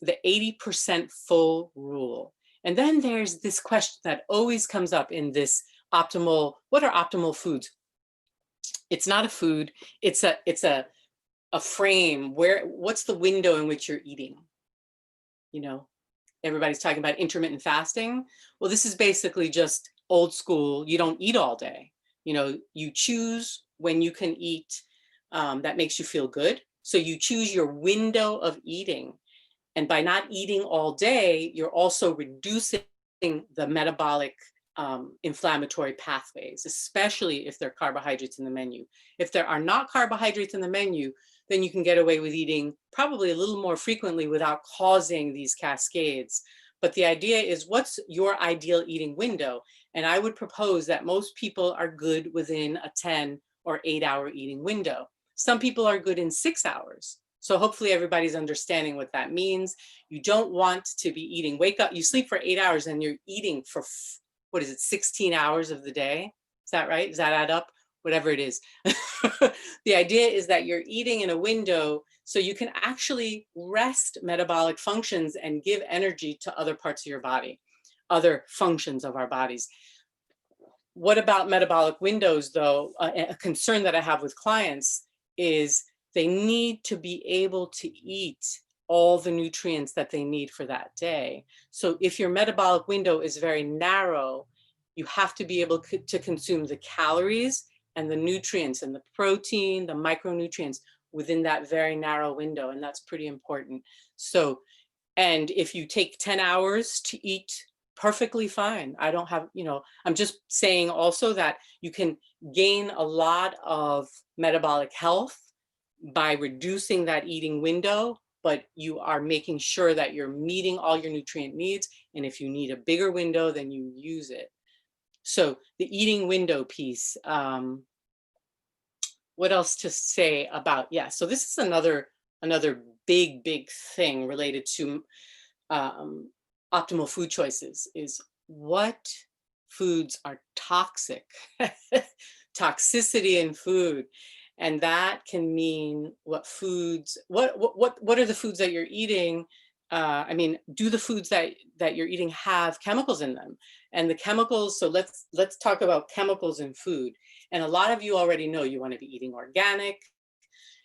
the 80% full rule. And then there's this question that always comes up in this optimal, what are optimal foods? It's not a food, it's a frame. What's the window in which you're eating? You know, everybody's talking about intermittent fasting. Well, this is basically just old school. You don't eat all day. You know, you choose when you can eat that makes you feel good. So you choose your window of eating. And by not eating all day, you're also reducing the metabolic inflammatory pathways, especially if there are carbohydrates in the menu. If there are not carbohydrates in the menu, then you can get away with eating probably a little more frequently without causing these cascades. But the idea is, what's your ideal eating window? And I would propose that most people are good within a 10 or 8 hour eating window. Some people are good in 6 hours. So hopefully everybody's understanding what that means. You don't want to be eating, wake up, you sleep for 8 hours and you're eating for, what is it, 16 hours of the day? Is that right? Does that add up? Whatever it is. The idea is that you're eating in a window so you can actually rest metabolic functions and give energy to other parts of your body, other functions of our bodies. What about metabolic windows though? A concern that I have with clients is they need to be able to eat all the nutrients that they need for that day. So if your metabolic window is very narrow, you have to be able to consume the calories and the nutrients and the protein, the micronutrients within that very narrow window. And that's pretty important. So, and if you take 10 hours to eat, perfectly fine. I don't have, you know, I'm just saying also that you can gain a lot of metabolic health by reducing that eating window, but you are making sure that you're meeting all your nutrient needs. And if you need a bigger window, then you use it. So the eating window piece, what else to say about, yeah, so this is another big thing related to optimal food choices, is what foods are toxic, toxicity in food. And that can mean what foods, what are the foods that you're eating? I mean, do the foods that you're eating have chemicals in them? And the chemicals, so let's talk about chemicals in food. And a lot of you already know you want to be eating organic.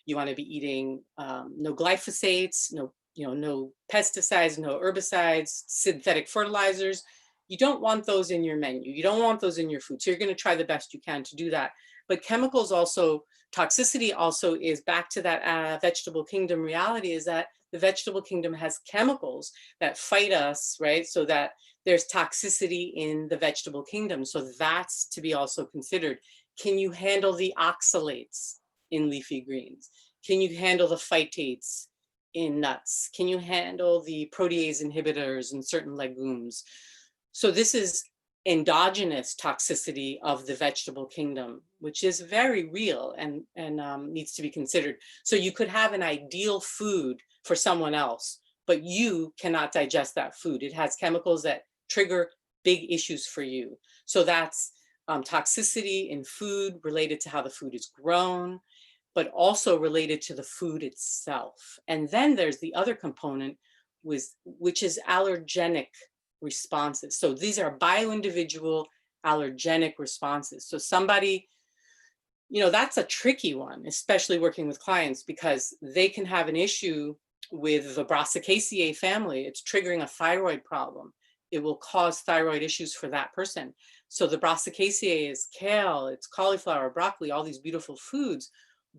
You want to be eating no glyphosates, no pesticides, no herbicides, synthetic fertilizers. You don't want those in your menu. You don't want those in your food. So you're going to try the best you can to do that. But chemicals also, toxicity also is back to that vegetable kingdom reality, is that the vegetable kingdom has chemicals that fight us, right? So that there's toxicity in the vegetable kingdom. So that's to be also considered. Can you handle the oxalates in leafy greens? Can you handle the phytates in nuts? Can you handle the protease inhibitors in certain legumes? So this is endogenous toxicity of the vegetable kingdom, which is very real and needs to be considered. So you could have an ideal food for someone else, but you cannot digest that food. It has chemicals that trigger big issues for you. So that's toxicity in food related to how the food is grown, but also related to the food itself. And then there's the other component, which is allergenic responses. So these are bioindividual allergenic responses. So somebody, that's a tricky one, especially working with clients, because they can have an issue with the Brassicaceae family. It's triggering a thyroid problem. It will cause thyroid issues for that person. So the Brassicaceae is kale, it's cauliflower, broccoli, all these beautiful foods.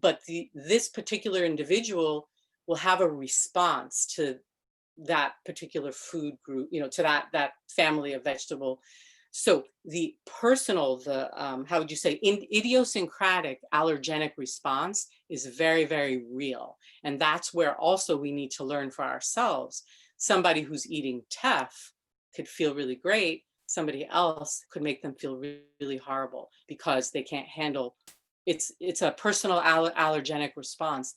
But this particular individual will have a response to that particular food group, to that family of vegetable. So the personal, how would you say, idiosyncratic allergenic response is very, very real. And that's where also we need to learn for ourselves. Somebody who's eating teff could feel really great. Somebody else could make them feel really, really horrible because they can't handle, it's a personal allergenic response.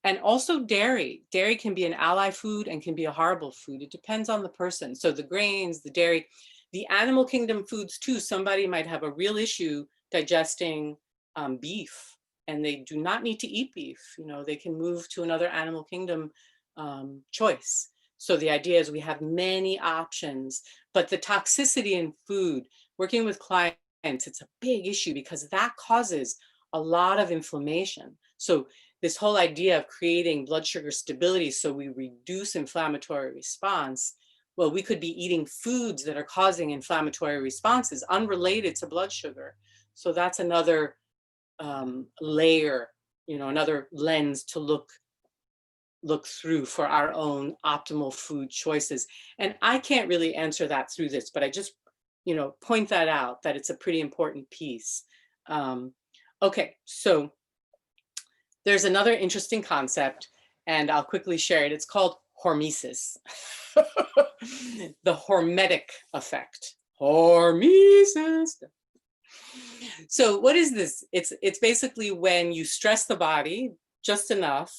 And also dairy. Dairy can be an ally food and can be a horrible food. It depends on the person. So the grains, the dairy, the animal kingdom foods too, somebody might have a real issue digesting beef, and they do not need to eat beef. They can move to another animal kingdom choice. So the idea is we have many options, but the toxicity in food, working with clients, it's a big issue because that causes a lot of inflammation. So this whole idea of creating blood sugar stability so we reduce inflammatory response, well, we could be eating foods that are causing inflammatory responses unrelated to blood sugar. So that's another layer, another lens to look through for our own optimal food choices. And I can't really answer that through this, but I just, point that out, that it's a pretty important piece. Okay, so there's another interesting concept, and I'll quickly share it. It's called hormesis. The hormetic effect. Hormesis. So what is this? It's basically when you stress the body just enough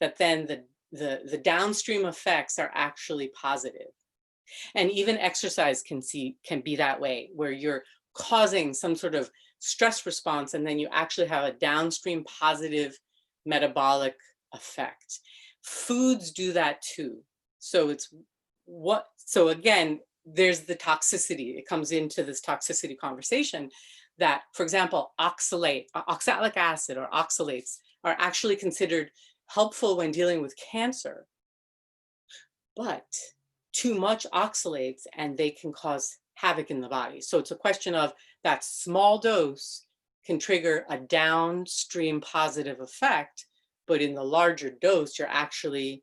that then the downstream effects are actually positive. And even exercise can be that way, where you're causing some sort of stress response and then you actually have a downstream positive metabolic effect. Foods do that too. So so again, there's the toxicity. It comes into this toxicity conversation that, for example, oxalic acid or oxalates are actually considered helpful when dealing with cancer, but too much oxalates and they can cause havoc in the body. So it's a question of that small dose can trigger a downstream positive effect, but in the larger dose, you're actually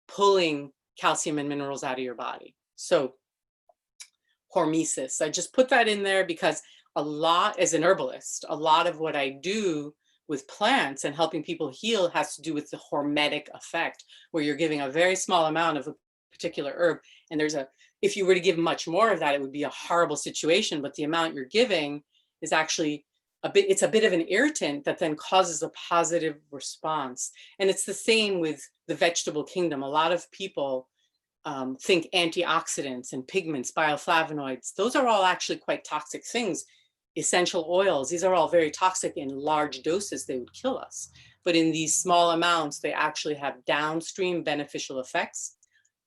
pulling calcium and minerals out of your body. So hormesis, I just put that in there because as an herbalist, a lot of what I do with plants and helping people heal has to do with the hormetic effect, where you're giving a very small amount of a particular herb. And if you were to give much more of that, it would be a horrible situation, but the amount you're giving is actually it's a bit of an irritant that then causes a positive response. And it's the same with the vegetable kingdom. A lot of people think antioxidants and pigments, bioflavonoids, those are all actually quite toxic things. Essential oils, these are all very toxic. In large doses, they would kill us. But in these small amounts, they actually have downstream beneficial effects.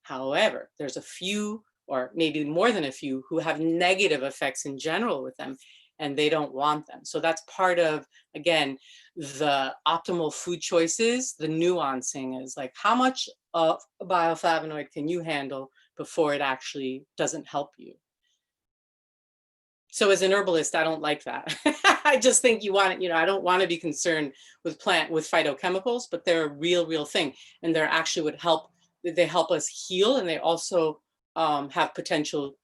However, there's a few, or maybe more than a few, who have negative effects in general with them. and they don't want them. So that's part of, again, the optimal food choices. The nuancing is like, how much of a bioflavonoid can you handle before it actually doesn't help you? So as an herbalist, I don't like that. I just think you want it, I don't want to be concerned with phytochemicals, but they're a real thing. And they're actually they help us heal, and they also have potential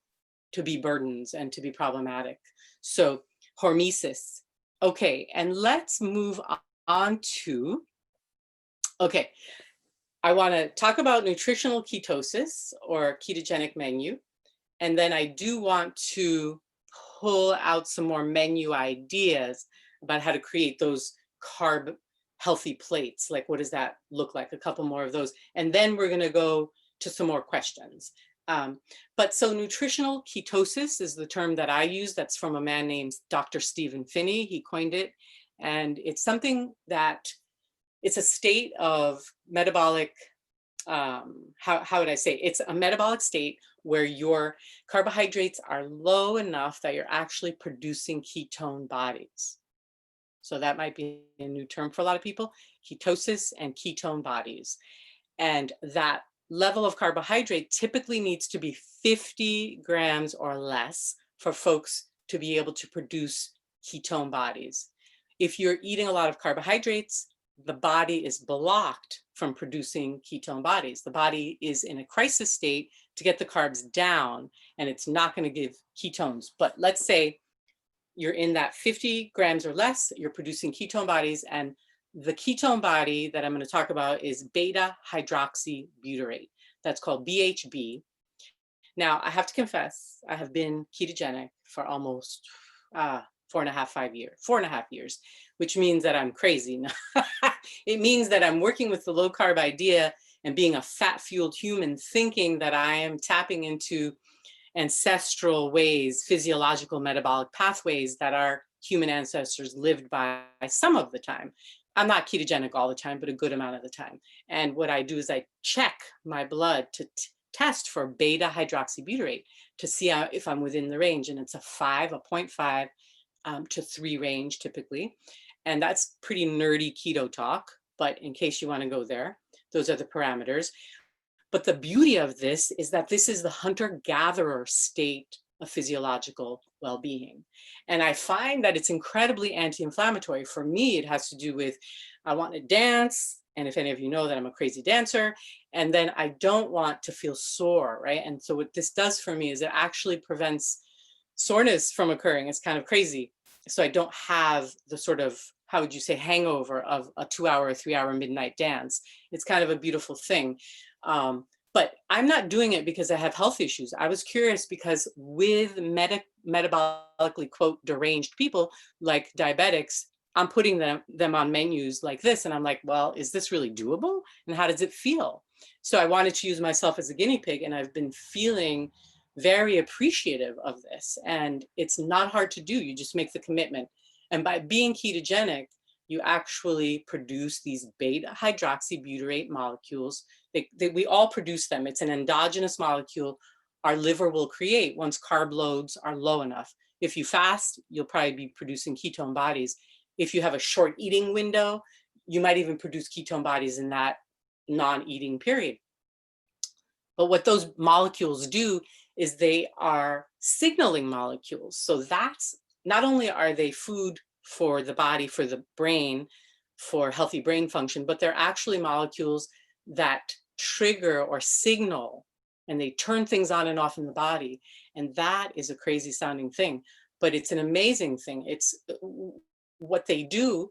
to be burdens and to be problematic. So hormesis. Okay, and let's move on to, okay, I want to talk about nutritional ketosis or ketogenic menu. And then I do want to pull out some more menu ideas about how to create those carb healthy plates. Like, what does that look like? A couple more of those. And then we're going to go to some more questions. But so nutritional ketosis is the term that I use. That's from a man named Dr. Stephen Phinney. He coined it. And it's something that it's a state of metabolic, how would I say? It's a metabolic state where your carbohydrates are low enough that you're actually producing ketone bodies. So that might be a new term for a lot of people, ketosis and ketone bodies. And that level of carbohydrate typically needs to be 50 grams or less for folks to be able to produce ketone bodies. If you're eating a lot of carbohydrates, the body is blocked from producing ketone bodies. The body is in a crisis state to get the carbs down, and it's not going to give ketones. But let's say you're in that 50 grams or less, you're producing ketone bodies, and the ketone body that I'm going to talk about is beta hydroxybutyrate. That's called BHB. Now, I have to confess, I have been ketogenic for almost 4.5 years, which means that I'm crazy. It means that I'm working with the low carb idea and being a fat fueled human, thinking that I am tapping into ancestral ways, physiological metabolic pathways that our human ancestors lived by some of the time. I'm not ketogenic all the time, but a good amount of the time. And what I do is I check my blood to test for beta hydroxybutyrate to see if I'm within the range. And it's a 0.5 to 3 range typically. And that's pretty nerdy keto talk, but in case you want to go there, those are the parameters. But the beauty of this is that this is the hunter-gatherer state of physiological well-being. And I find that it's incredibly anti-inflammatory. For me, it has to do with, I want to dance. And if any of you know that I'm a crazy dancer, and then I don't want to feel sore, right? And so what this does for me is it actually prevents soreness from occurring. It's kind of crazy. So I don't have the sort of, how would you say, hangover of a 2-hour or 3-hour midnight dance. It's kind of a beautiful thing. But I'm not doing it because I have health issues. I was curious because with metabolically, quote, deranged people like diabetics, I'm putting them on menus like this. And I'm like, well, is this really doable? And how does it feel? So I wanted to use myself as a guinea pig, and I've been feeling very appreciative of this. And it's not hard to do. You just make the commitment. And by being ketogenic, you actually produce these beta hydroxybutyrate molecules. We all produce them. It's an endogenous molecule our liver will create once carb loads are low enough. If you fast, you'll probably be producing ketone bodies. If you have a short eating window, you might even produce ketone bodies in that non-eating period. But what those molecules do is they are signaling molecules. So that's, not only are they food for the body, for the brain, for healthy brain function, but they're actually molecules that trigger or signal, and they turn things on and off in the body. And that is a crazy sounding thing, but it's an amazing thing. It's what they do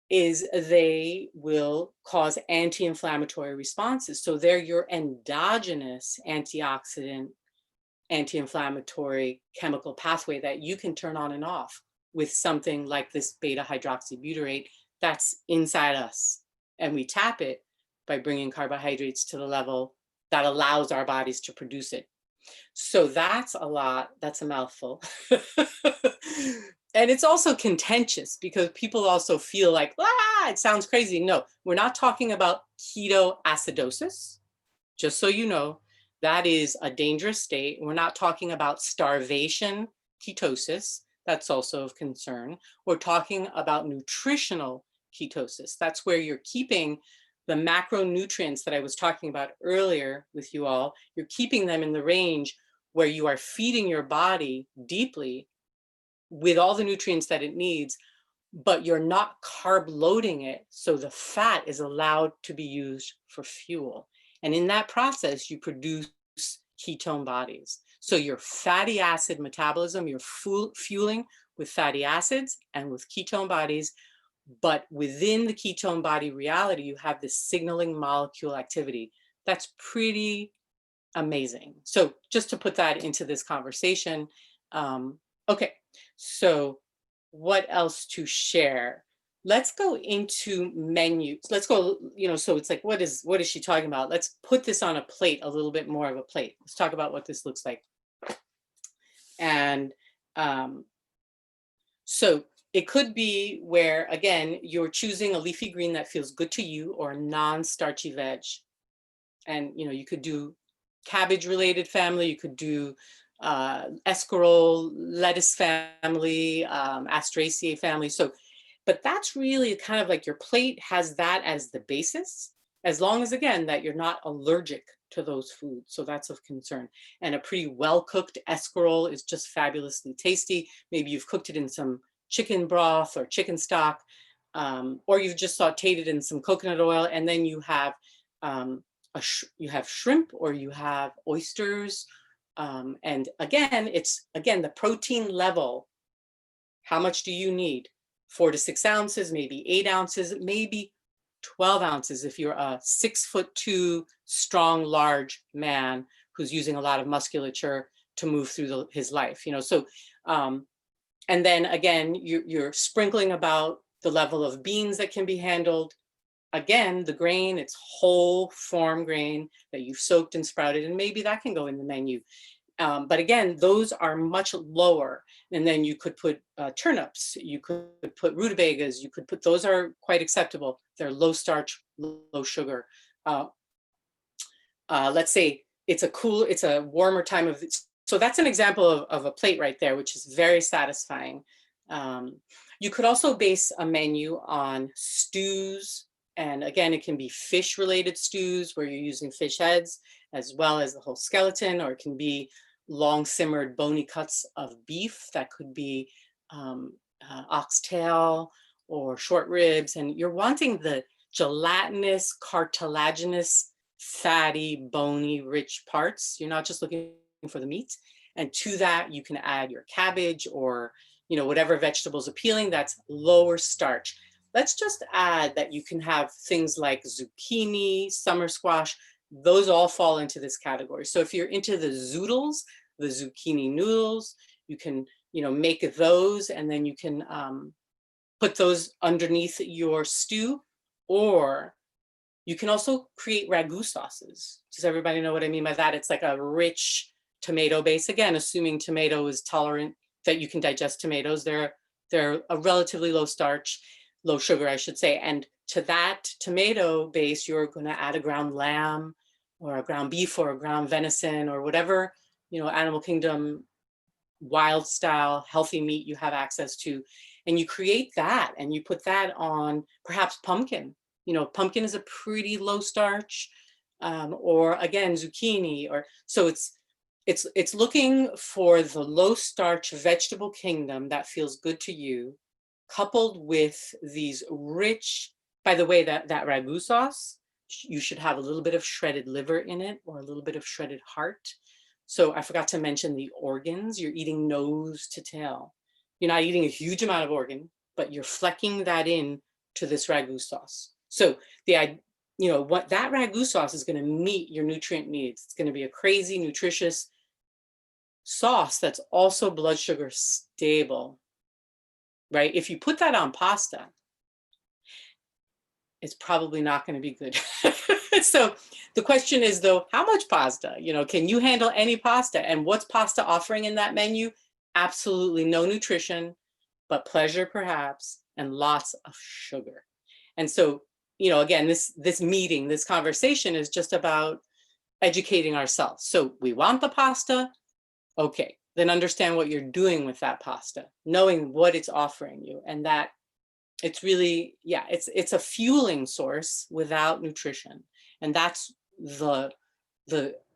is they will cause anti-inflammatory responses. So they're your endogenous antioxidant, anti-inflammatory chemical pathway that you can turn on and off with something like this beta hydroxybutyrate that's inside us. And we tap it by bringing carbohydrates to the level that allows our bodies to produce it. So that's a lot, that's a mouthful. And it's also contentious because people also feel like, it sounds crazy. No, we're not talking about ketoacidosis, just so you know. That is a dangerous state. We're not talking about starvation ketosis. That's also of concern. We're talking about nutritional ketosis. That's where you're keeping the macronutrients that I was talking about earlier with you all. You're keeping them in the range where you are feeding your body deeply with all the nutrients that it needs, but you're not carb loading it. So the fat is allowed to be used for fuel. And in that process, you produce ketone bodies. So your fatty acid metabolism, you're fueling with fatty acids and with ketone bodies, but within the ketone body reality, you have this signaling molecule activity. That's pretty amazing. So just to put that into this conversation, okay, so what else to share? Let's go into menus. Let's go, so it's like, what is she talking about? Let's put this on a plate, a little bit more of a plate. Let's talk about what this looks like. And so it could be where, again, you're choosing a leafy green that feels good to you or a non-starchy veg. And, you could do cabbage related family, you could do escarole, lettuce family, Asteraceae family. So, but that's really kind of like your plate has that as the basis, as long as, again, that you're not allergic to those foods. So that's of concern. And a pretty well-cooked escarole is just fabulously tasty. Maybe you've cooked it in some chicken broth or chicken stock, or you've just sauteed it in some coconut oil, and then you have you have shrimp or you have oysters. And again, it's the protein level. How much do you need? 4 to 6 ounces, maybe 8 ounces, maybe 12 ounces if you're a 6'2" strong, large man who's using a lot of musculature to move through his life. So, and then again, you're sprinkling about the level of beans that can be handled. Again, the grain, it's whole farm grain that you've soaked and sprouted, and maybe that can go in the menu. But again, those are much lower. And then you could put turnips, you could put rutabagas, you could put, those are quite acceptable. They're low starch, low sugar. Let's say it's a warmer time of, so that's an example of a plate right there, which is very satisfying. You could also base a menu on stews. And again, it can be fish related stews where you're using fish heads as well as the whole skeleton, or it can be long simmered bony cuts of beef. That could be oxtail or short ribs. And you're wanting the gelatinous, cartilaginous, fatty, bony, rich parts. You're not just looking for the meat. And to that, you can add your cabbage or, whatever vegetables appealing, that's lower starch. Let's just add that you can have things like zucchini, summer squash. Those all fall into this category. So if you're into the zoodles, the zucchini noodles, you can, make those, and then you can put those underneath your stew. Or you can also create ragu sauces. Does everybody know what I mean by that? It's like a rich tomato base. Again, assuming tomato is tolerant, that you can digest tomatoes. They're a relatively low starch, low sugar, I should say. And to that tomato base, you're going to add a ground lamb or a ground beef or a ground venison or whatever, animal kingdom, wild style, healthy meat you have access to. And you create that and you put that on perhaps pumpkin. Pumpkin is a pretty low starch, or again, zucchini, or so it's looking for the low starch vegetable kingdom that feels good to you, coupled with these rich, by the way, that ragu sauce, you should have a little bit of shredded liver in it or a little bit of shredded heart. So I forgot to mention the organs. You're eating nose to tail. You're not eating a huge amount of organ, but you're flecking that in to this ragu sauce. So what that ragu sauce is going to meet your nutrient needs. It's going to be a crazy, nutritious sauce that's also blood sugar stable, right? If you put that on pasta, it's probably not going to be good. So the question is, though, how much pasta? Can you handle any pasta? And what's pasta offering in that menu? Absolutely no nutrition, but pleasure perhaps, and lots of sugar. And so, again, this meeting, this conversation is just about educating ourselves. So we want the pasta. Okay, then understand what you're doing with that pasta, knowing what it's offering you, and that it's really, yeah, it's a fueling source without nutrition. And that's the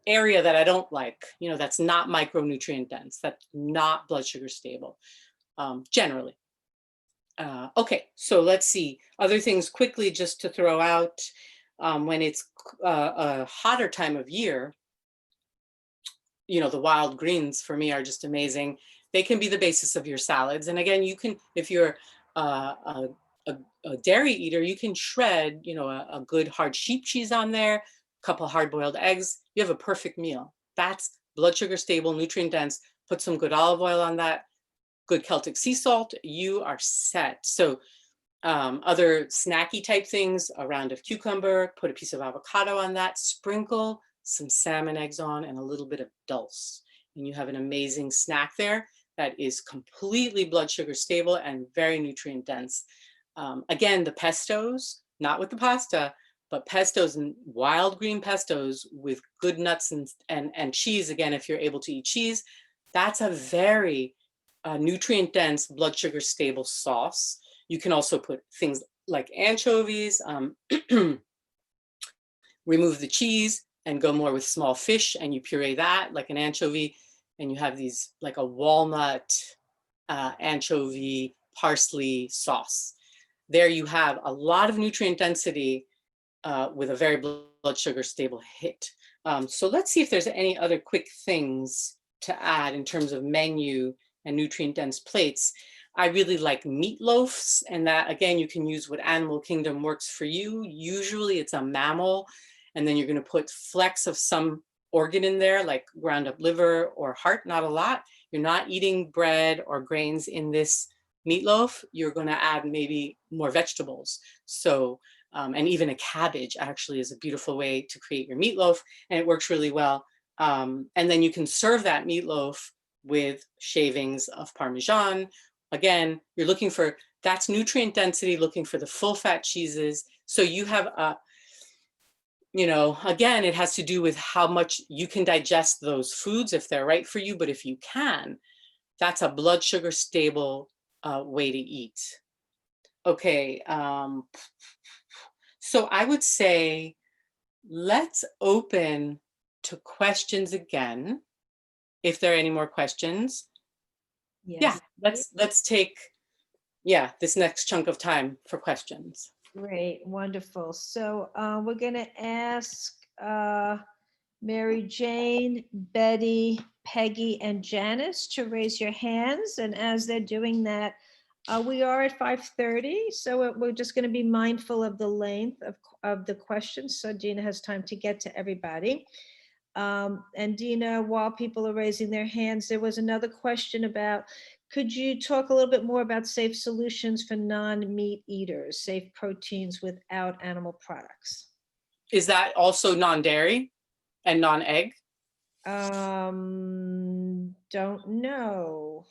area that I don't like, you know, that's not micronutrient dense, that's not blood sugar stable, generally. Okay, so let's see, other things quickly just to throw out. When it's a hotter time of year, you know, the wild greens for me are just amazing. They can be the basis of your salads. And again, you can, if you're a dairy eater, you can shred, you know, a good hard sheep cheese on there, a couple hard-boiled eggs. You have a perfect meal. That's blood sugar stable, nutrient dense. Put some good olive oil on that, good Celtic sea salt, you are set. So other snacky type things, a round of cucumber, put a piece of avocado on that, sprinkle some salmon eggs on, and a little bit of dulse. And you have an amazing snack there that is completely blood sugar stable and very nutrient dense. Again, the pestos, not with the pasta, but pestos and wild green pestos with good nuts and cheese. Again, if you're able to eat cheese, that's a very nutrient dense, blood sugar stable sauce. You can also put things like anchovies, remove the cheese and go more with small fish, and you puree that like an anchovy, and you have these like a walnut anchovy parsley sauce. There you have a lot of nutrient density with a very blood sugar stable hit. So let's see if there's any other quick things to add in terms of menu and nutrient dense plates. I really like meatloafs, and that again, you can use what animal kingdom works for you. Usually it's a mammal, and then you're going to put flecks of some organ in there, like ground up liver or heart, not a lot. You're not eating bread or grains in this meatloaf. You're going to add maybe more vegetables. So, and even a cabbage actually is a beautiful way to create your meatloaf, and it works really well. And then you can serve that meatloaf with shavings of Parmesan. Again, you're looking for, that's nutrient density, looking for the full fat cheeses. So you have a, you know, again, it has to do with how much you can digest those foods if they're right for you. But if you can, that's a blood sugar stable way to eat. Okay, so I would say, let's open to questions again, if there are any more questions. Yes. Yeah, let's take, yeah, this next chunk of time for questions. Great, wonderful. So we're going to ask Mary Jane, Betty, Peggy, and Janice to raise your hands. And as they're doing that, we are at 5:30, so we're just going to be mindful of the length of the questions, so Dina has time to get to everybody. And Dina, while people are raising their hands, there was another question about, could you talk a little bit more about safe solutions for non-meat eaters, safe proteins without animal products? Is that also non-dairy and non-egg? Don't know.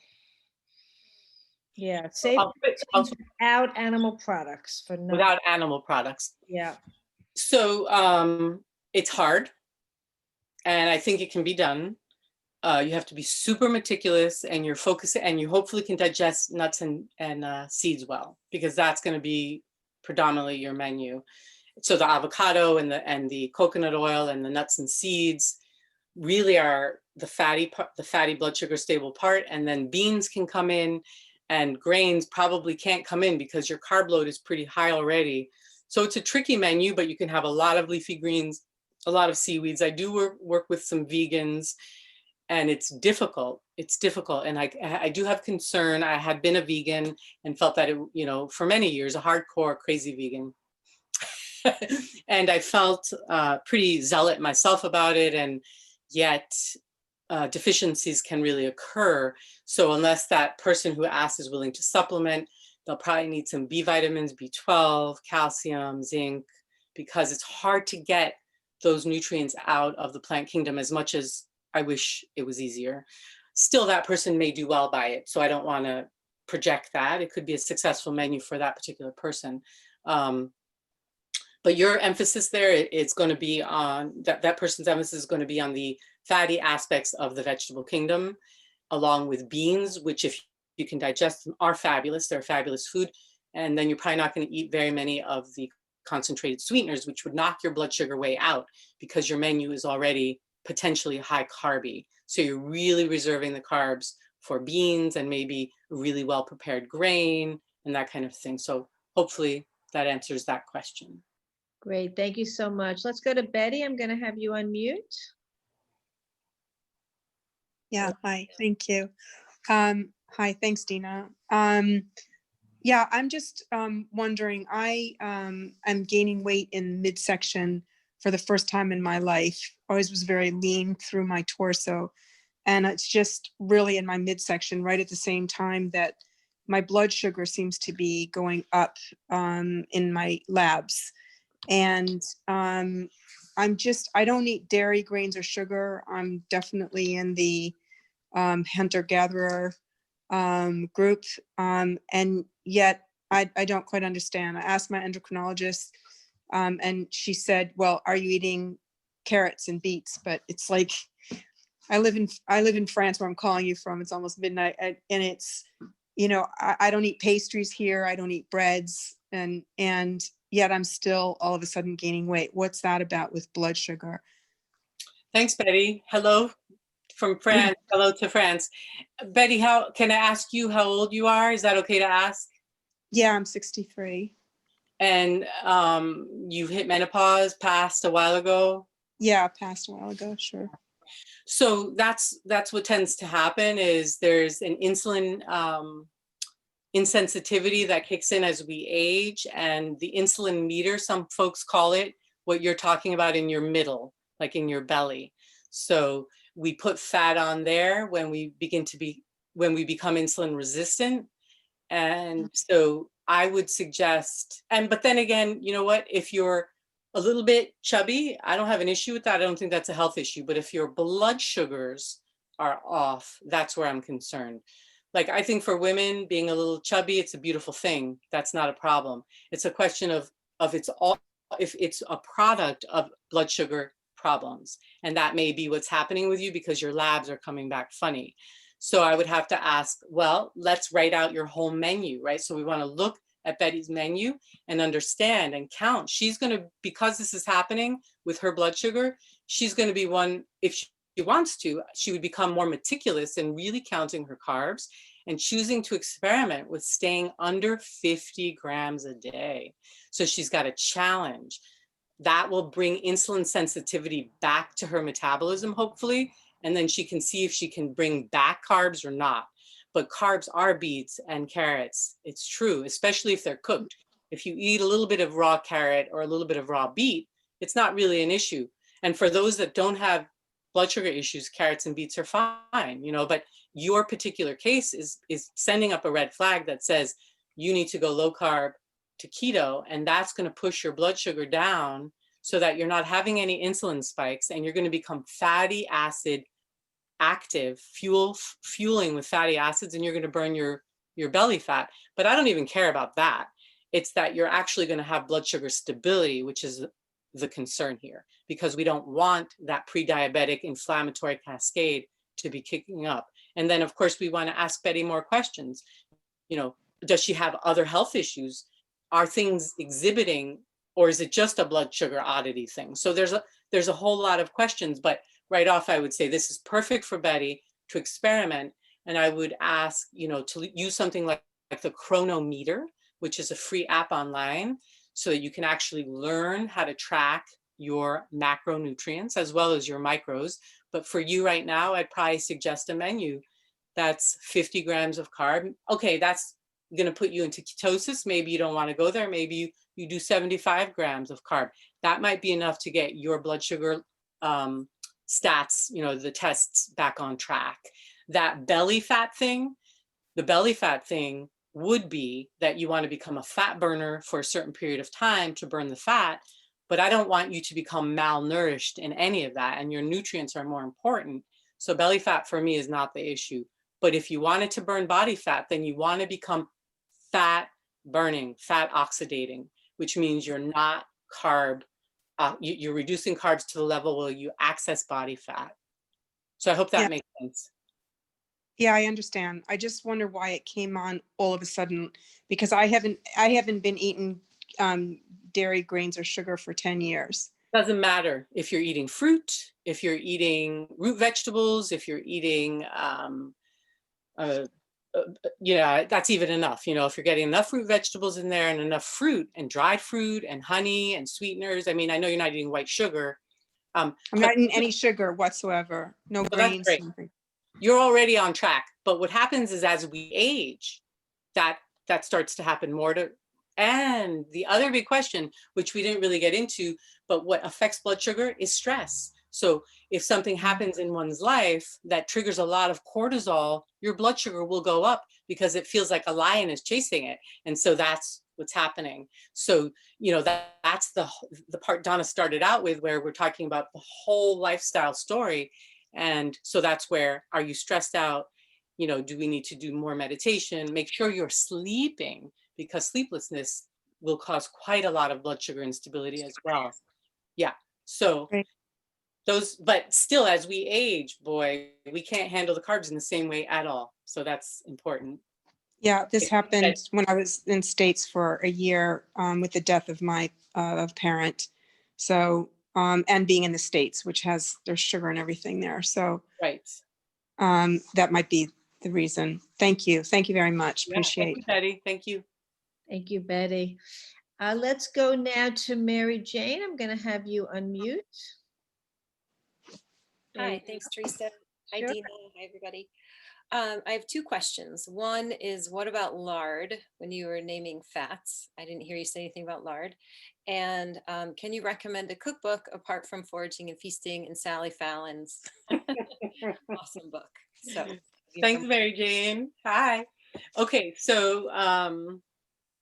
Yeah, safe I'll without animal products for non. Without animal products. Yeah. So it's hard, and I think it can be done. You have to be super meticulous, and you're focused, and you hopefully can digest nuts and seeds well, because that's going to be predominantly your menu. So the avocado and the coconut oil and the nuts and seeds really are the fatty blood sugar stable part, and then beans can come in, and grains probably can't come in because your carb load is pretty high already. So it's a tricky menu, but you can have a lot of leafy greens, a lot of seaweeds. I do work with some vegans, and it's difficult. It's difficult. And I do have concern. I had been a vegan and felt that, you know, for many years, a hardcore crazy vegan. And I felt pretty zealot myself about it. And yet deficiencies can really occur. So unless that person who asked is willing to supplement, they'll probably need some B vitamins, B12, calcium, zinc, because it's hard to get those nutrients out of the plant kingdom as much as I wish it was easier. Still, that person may do well by it. So I don't want to project that. It could be a successful menu for that particular person. But your emphasis there, it's going to be on, that person's emphasis is going to be on the fatty aspects of the vegetable kingdom. along with beans, which if you can digest them are fabulous. They're fabulous food. And then you're probably not going to eat very many of the concentrated sweeteners, which would knock your blood sugar way out because your menu is already potentially high carby. So you're really reserving the carbs for beans and maybe a really well prepared grain and that kind of thing. So hopefully that answers that question. Great, thank you so much. Let's go to Betty. I'm going to have you unmute. Yeah, hi, thank you. Hi, thanks, Dina. Yeah, I'm just wondering, I am gaining weight in midsection for the first time in my life. Always was very lean through my torso. And it's just really in my midsection, right at the same time that my blood sugar seems to be going up in my labs. And I don't eat dairy, grains, or sugar. I'm definitely in the hunter-gatherer group. And yet I don't quite understand. I asked my endocrinologist and she said, well, are you eating carrots and beets? But it's like, I live in France where I'm calling you from. It's almost midnight. And it's, I don't eat pastries here. I don't eat breads. And yet I'm still all of a sudden gaining weight. What's that about with blood sugar? Thanks, Betty. Hello from France. Hello to France. Betty, how can I ask you how old you are? Is that okay to ask? Yeah, I'm 63. And you hit menopause, passed a while ago? Yeah, passed a while ago, sure. So that's what tends to happen is there's an insulin insensitivity that kicks in as we age, and the insulin meter, some folks call it what you're talking about in your middle, like in your belly. So we put fat on there when we become insulin resistant. And so I would suggest, but then again, you know what, if you're a little bit chubby, I don't have an issue with that. I don't think that's a health issue. But if your blood sugars are off, that's where I'm concerned. Like, I think for women, being a little chubby, it's a beautiful thing. That's not a problem. It's a question of if it's a product of blood sugar problems. And that may be what's happening with you because your labs are coming back funny. So I would have to ask, well, let's write out your whole menu, right? So we want to look at Betty's menu and understand and count. She's going to, because this is happening with her blood sugar, she's going to be one, if she wants to, she would become more meticulous in really counting her carbs and choosing to experiment with staying under 50 grams a day. So she's got a challenge. That will bring insulin sensitivity back to her metabolism, hopefully, and then she can see if she can bring back carbs or not. But carbs are beets and carrots. It's true, especially if they're cooked. If you eat a little bit of raw carrot or a little bit of raw beet, it's not really an issue. And for those that don't have blood sugar issues, carrots and beets are fine, but your particular case is sending up a red flag that says you need to go low carb to keto, and that's going to push your blood sugar down so that you're not having any insulin spikes, and you're going to become fatty acid active, fueling with fatty acids, and you're going to burn your belly fat. But I don't even care about that. It's that you're actually going to have blood sugar stability, which is the concern here, because we don't want that pre-diabetic inflammatory cascade to be kicking up. And then, of course, we want to ask Betty more questions. Does she have other health issues? Are things exhibiting, or is it just a blood sugar oddity thing? So there's a whole lot of questions, but right off, I would say this is perfect for Betty to experiment. And I would ask, to use something like the Chronometer, which is a free app online, so that you can actually learn how to track your macronutrients as well as your micros. But for you right now, I'd probably suggest a menu that's 50 grams of carb. Okay, that's going to put you into ketosis. Maybe you don't want to go there. Maybe you do 75 grams of carb. That might be enough to get your blood sugar stats, the tests back on track. That belly fat thing, the belly fat thing would be that you want to become a fat burner for a certain period of time to burn the fat, but I don't want you to become malnourished in any of that, and your nutrients are more important. So belly fat for me is not the issue. But if you wanted to burn body fat, then you want to become fat burning, fat oxidating, which means you're not carb, you're reducing carbs to the level where you access body fat. So I hope that makes sense. Yeah, I understand. I just wonder why it came on all of a sudden, because I haven't been eating dairy, grains, or sugar for 10 years. Doesn't matter if you're eating fruit, if you're eating root vegetables, if you're eating, yeah, that's even enough. You know, if you're getting enough root vegetables in there and enough fruit and dried fruit and honey and sweeteners. I mean, I know you're not eating white sugar. I'm not eating any sugar whatsoever. No that's grains. great. Nothing. You're already on track. But what happens is as we age, that starts to happen more to. And the other big question, which we didn't really get into, but what affects blood sugar is stress. So if something happens in one's life that triggers a lot of cortisol, your blood sugar will go up because it feels like a lion is chasing it. And so that's what's happening. So, you know, that's the part Donna started out with, where we're talking about the whole lifestyle story. And so that's where, are you stressed out? You know, do we need to do more meditation? Make sure you're sleeping, because sleeplessness will cause quite a lot of blood sugar instability as well. Yeah. So Right. those, but still, as we age, boy, we can't handle the carbs in the same way at all. So that's important. Yeah, this happened when I was in States for a year with the death of my parent. So, and being in the States, which there's sugar and everything there. So Right. that might be the reason. Thank you. Thank you very much. Yeah, Appreciate thank you, Betty. Thank you. Thank you, Betty. Let's go now to Mary Jane. I'm going to have you unmute. Hi, thanks, Teresa. Hi, Sure. Dina. Hi, everybody. I have two questions. One is, what about lard when you were naming fats? I didn't hear you say anything about lard. And can you recommend a cookbook apart from Foraging and Feasting and Sally Fallon's awesome book? So Thanks, Mary Jane. Hi. Okay, so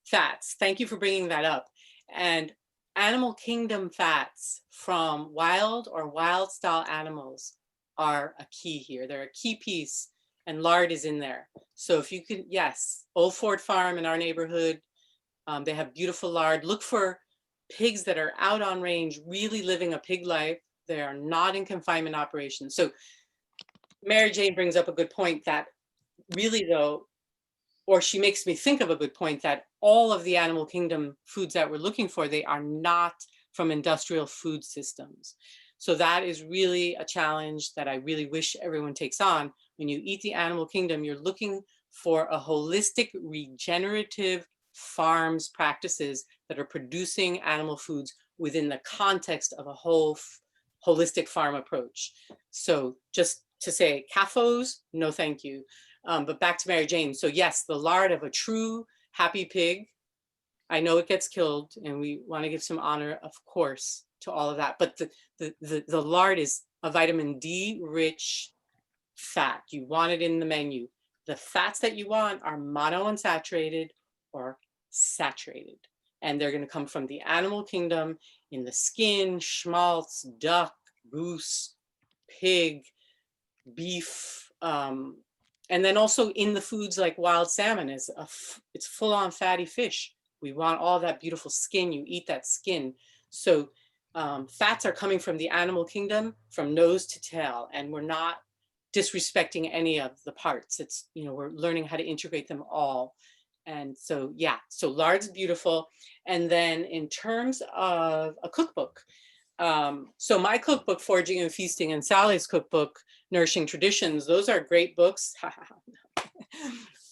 fats. Thank you for bringing that up. And animal kingdom fats from wild or wild style animals are a key here. They're a key piece, and lard is in there. So if you could, yes, Old Ford Farm in our neighborhood, they have beautiful lard. Look for pigs that are out on range, really living a pig life. They are not in confinement operations. So Mary Jane brings up a good point that really though, or she makes me think of a good point, that all of the animal kingdom foods that we're looking for, they are not from industrial food systems. So that is really a challenge that I really wish everyone takes on. When you eat the animal kingdom, you're looking for a holistic, regenerative farms practices that are producing animal foods within the context of a whole holistic farm approach. So just to say, CAFOs, no thank you. But back to Mary Jane. So yes, the lard of a true happy pig, I know it gets killed and we want to give some honor, of course, to all of that. But the lard is a vitamin D rich fat. You want it in the menu. The fats that you want are monounsaturated or saturated. And they're going to come from the animal kingdom in the skin, schmaltz, duck, goose, pig, beef, and then also in the foods like wild salmon it's full-on fatty fish. We want all that beautiful skin. You eat that skin. So fats are coming from the animal kingdom from nose to tail, and we're not disrespecting any of the parts. It's, you know, we're learning how to integrate them all. And so, yeah, so lard's beautiful. And then in terms of a cookbook, so my cookbook, Foraging and Feasting, and Sally's cookbook, Nourishing Traditions, those are great books.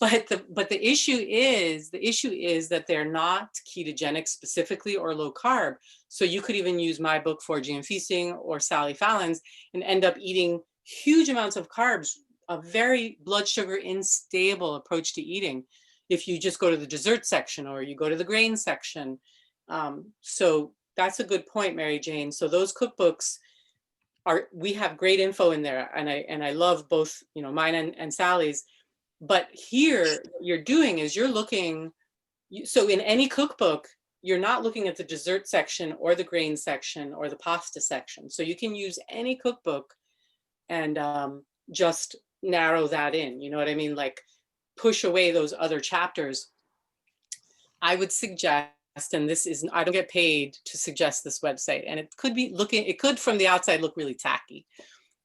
But the issue is that they're not ketogenic specifically or low carb. So you could even use my book, Foraging and Feasting, or Sally Fallon's, and end up eating huge amounts of carbs, a very blood sugar unstable approach to eating, if you just go to the dessert section or you go to the grain section. So that's a good point, Mary Jane. So those cookbooks we have great info in there, and I love both, you know, mine and Sally's. But here, what you're doing is you're looking. So in any cookbook, you're not looking at the dessert section or the grain section or the pasta section. So you can use any cookbook and just narrow that in. You know what I mean? Like push away those other chapters. I would suggest, and this is, I don't get paid to suggest this website, and it could from the outside look really tacky,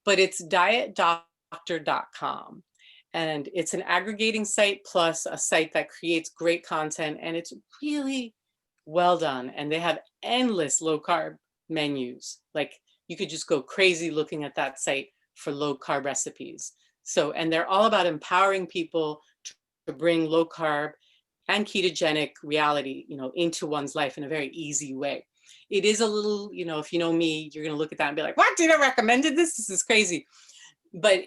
but it's dietdoctor.com. And it's an aggregating site plus a site that creates great content, and it's really well done. And they have endless low carb menus. Like you could just go crazy looking at that site for low carb recipes. So, and they're all about empowering people to bring low carb and ketogenic reality, into one's life in a very easy way. It is a little, if you know me, you're going to look at that and be like, what, Dina recommended this? This is crazy. But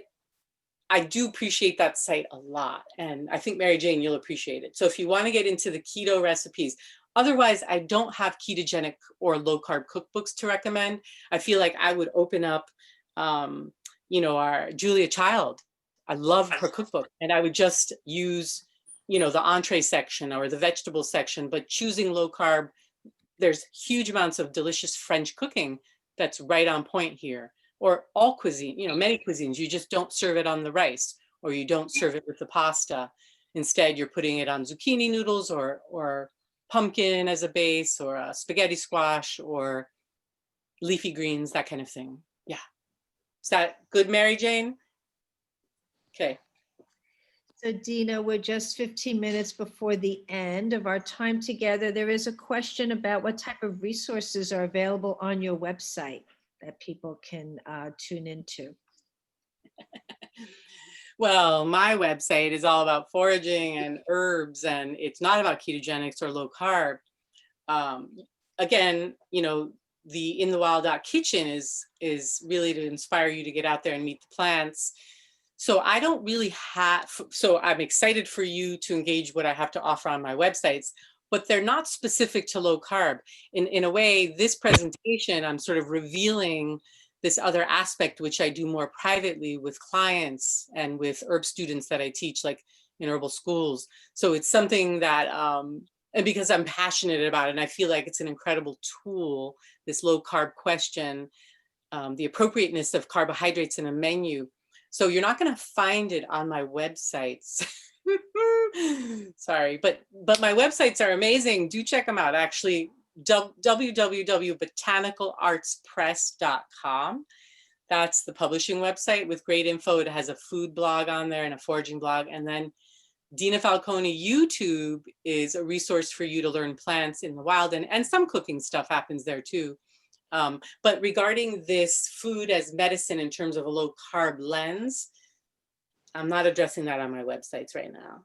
I do appreciate that site a lot. And I think, Mary Jane, you'll appreciate it. So if you want to get into the keto recipes, otherwise, I don't have ketogenic or low carb cookbooks to recommend. I feel like I would open up, our Julia Child. I love her cookbook, and I would just use, the entree section or the vegetable section, but choosing low carb. There's huge amounts of delicious French cooking that's right on point here. Or all cuisine, many cuisines, you just don't serve it on the rice, or you don't serve it with the pasta. Instead, you're putting it on zucchini noodles or pumpkin as a base, or a spaghetti squash, or leafy greens, that kind of thing. Yeah. Is that good, Mary Jane? Okay. So Dina, we're just 15 minutes before the end of our time together. There is a question about what type of resources are available on your website that people can tune into. Well, my website is all about foraging and herbs, and it's not about ketogenics or low carb. Again, the In the Wild Kitchen is really to inspire you to get out there and meet the plants. So I don't really have, so I'm excited for you to engage what I have to offer on my websites, but they're not specific to low carb. In a way, this presentation, I'm sort of revealing this other aspect, which I do more privately with clients and with herb students that I teach, like in herbal schools. So it's something that, and because I'm passionate about it, and I feel like it's an incredible tool, this low carb question, the appropriateness of carbohydrates in a menu. So you're not going to find it on my websites. Sorry, but my websites are amazing. Do check them out. Actually, www.botanicalartspress.com. That's the publishing website with great info. It has a food blog on there and a foraging blog. And then Dina Falconi YouTube is a resource for you to learn plants in the wild, and some cooking stuff happens there too. But regarding this food as medicine in terms of a low carb lens, I'm not addressing that on my websites right now.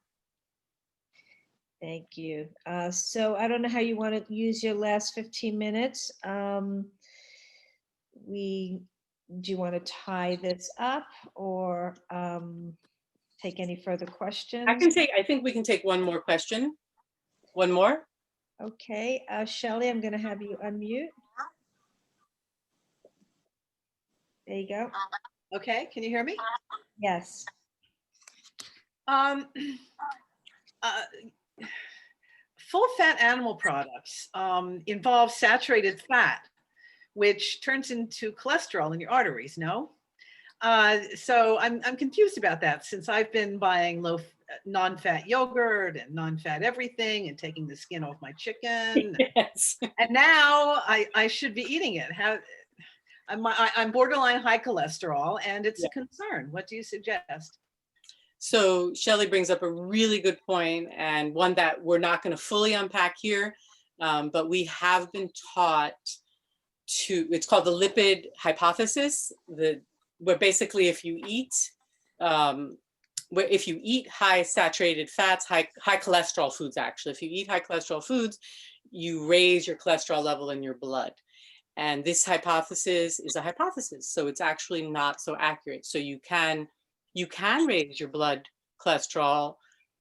Thank you. So I don't know how you want to use your last 15 minutes. Do you want to tie this up or take any further questions? I think we can take one more question. One more. Okay, Shelley, I'm going to have you unmute. There you go. Okay, can you hear me? Yes. Full fat animal products involve saturated fat, which turns into cholesterol in your arteries, no? So I'm confused about that, since I've been buying non-fat yogurt and non-fat everything and taking the skin off my chicken. Yes. And now I should be eating it. I'm borderline high cholesterol, and it's a concern. What do you suggest? So Shelley brings up a really good point, and one that we're not going to fully unpack here, but we have been taught it's called the Lipid Hypothesis, where basically if you eat high saturated fats, high cholesterol foods, actually, if you eat high cholesterol foods, you raise your cholesterol level in your blood. And this hypothesis is a hypothesis, so it's actually not so accurate. So you can raise your blood cholesterol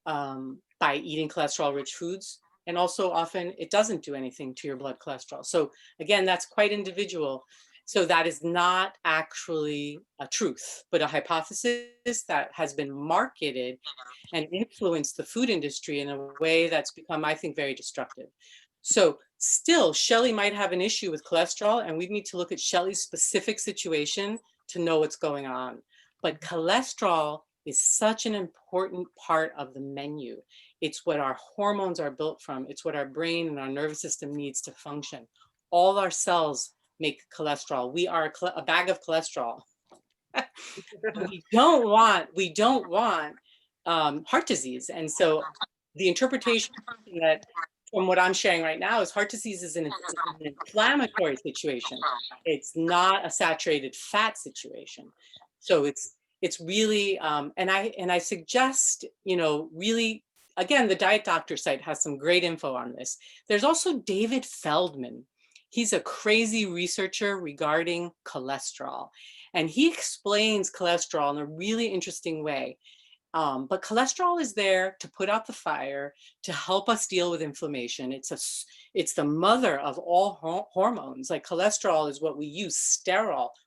by eating cholesterol-rich foods, and also often it doesn't do anything to your blood cholesterol. So again, that's quite individual. So that is not actually a truth, but a hypothesis that has been marketed and influenced the food industry in a way that's become, I think, very destructive. So still, Shelley might have an issue with cholesterol, and we need to look at Shelley's specific situation to know what's going on. But cholesterol is such an important part of the menu. It's what our hormones are built from. It's what our brain and our nervous system needs to function. All our cells make cholesterol. We are a bag of cholesterol. We don't want heart disease. And so the interpretation that from what I'm sharing right now is heart disease is an inflammatory situation. It's not a saturated fat situation. So it's really, and I suggest, really, again, the Diet Doctor site has some great info on this. There's also David Feldman. He's a crazy researcher regarding cholesterol, and he explains cholesterol in a really interesting way. But cholesterol is there to put out the fire, to help us deal with inflammation. It's the mother of all hormones. Like cholesterol is what we use,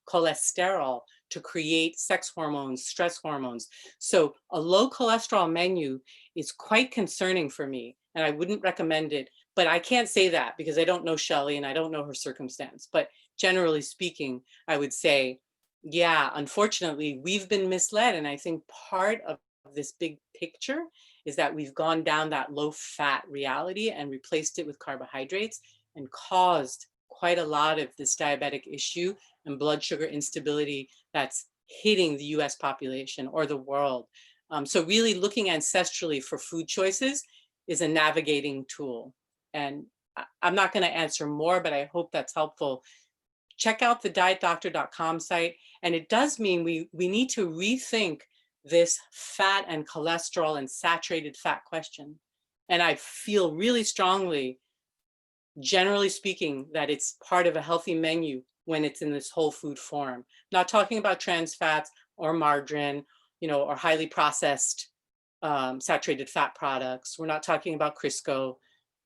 cholesterol, to create sex hormones, stress hormones. So a low cholesterol menu is quite concerning for me, and I wouldn't recommend it. But I can't say that because I don't know Shelley and I don't know her circumstance. But generally speaking, I would say, yeah, unfortunately, we've been misled. And I think part of this big picture is that we've gone down that low fat reality and replaced it with carbohydrates and caused quite a lot of this diabetic issue and blood sugar instability that's hitting the US population or the world. So really looking ancestrally for food choices is a navigating tool. And I'm not going to answer more, but I hope that's helpful. Check out the dietdoctor.com site. And it does mean we need to rethink this fat and cholesterol and saturated fat question. And I feel really strongly, generally speaking, that it's part of a healthy menu when it's in this whole food form. Not talking about trans fats or margarine, or highly processed saturated fat products. We're not talking about Crisco.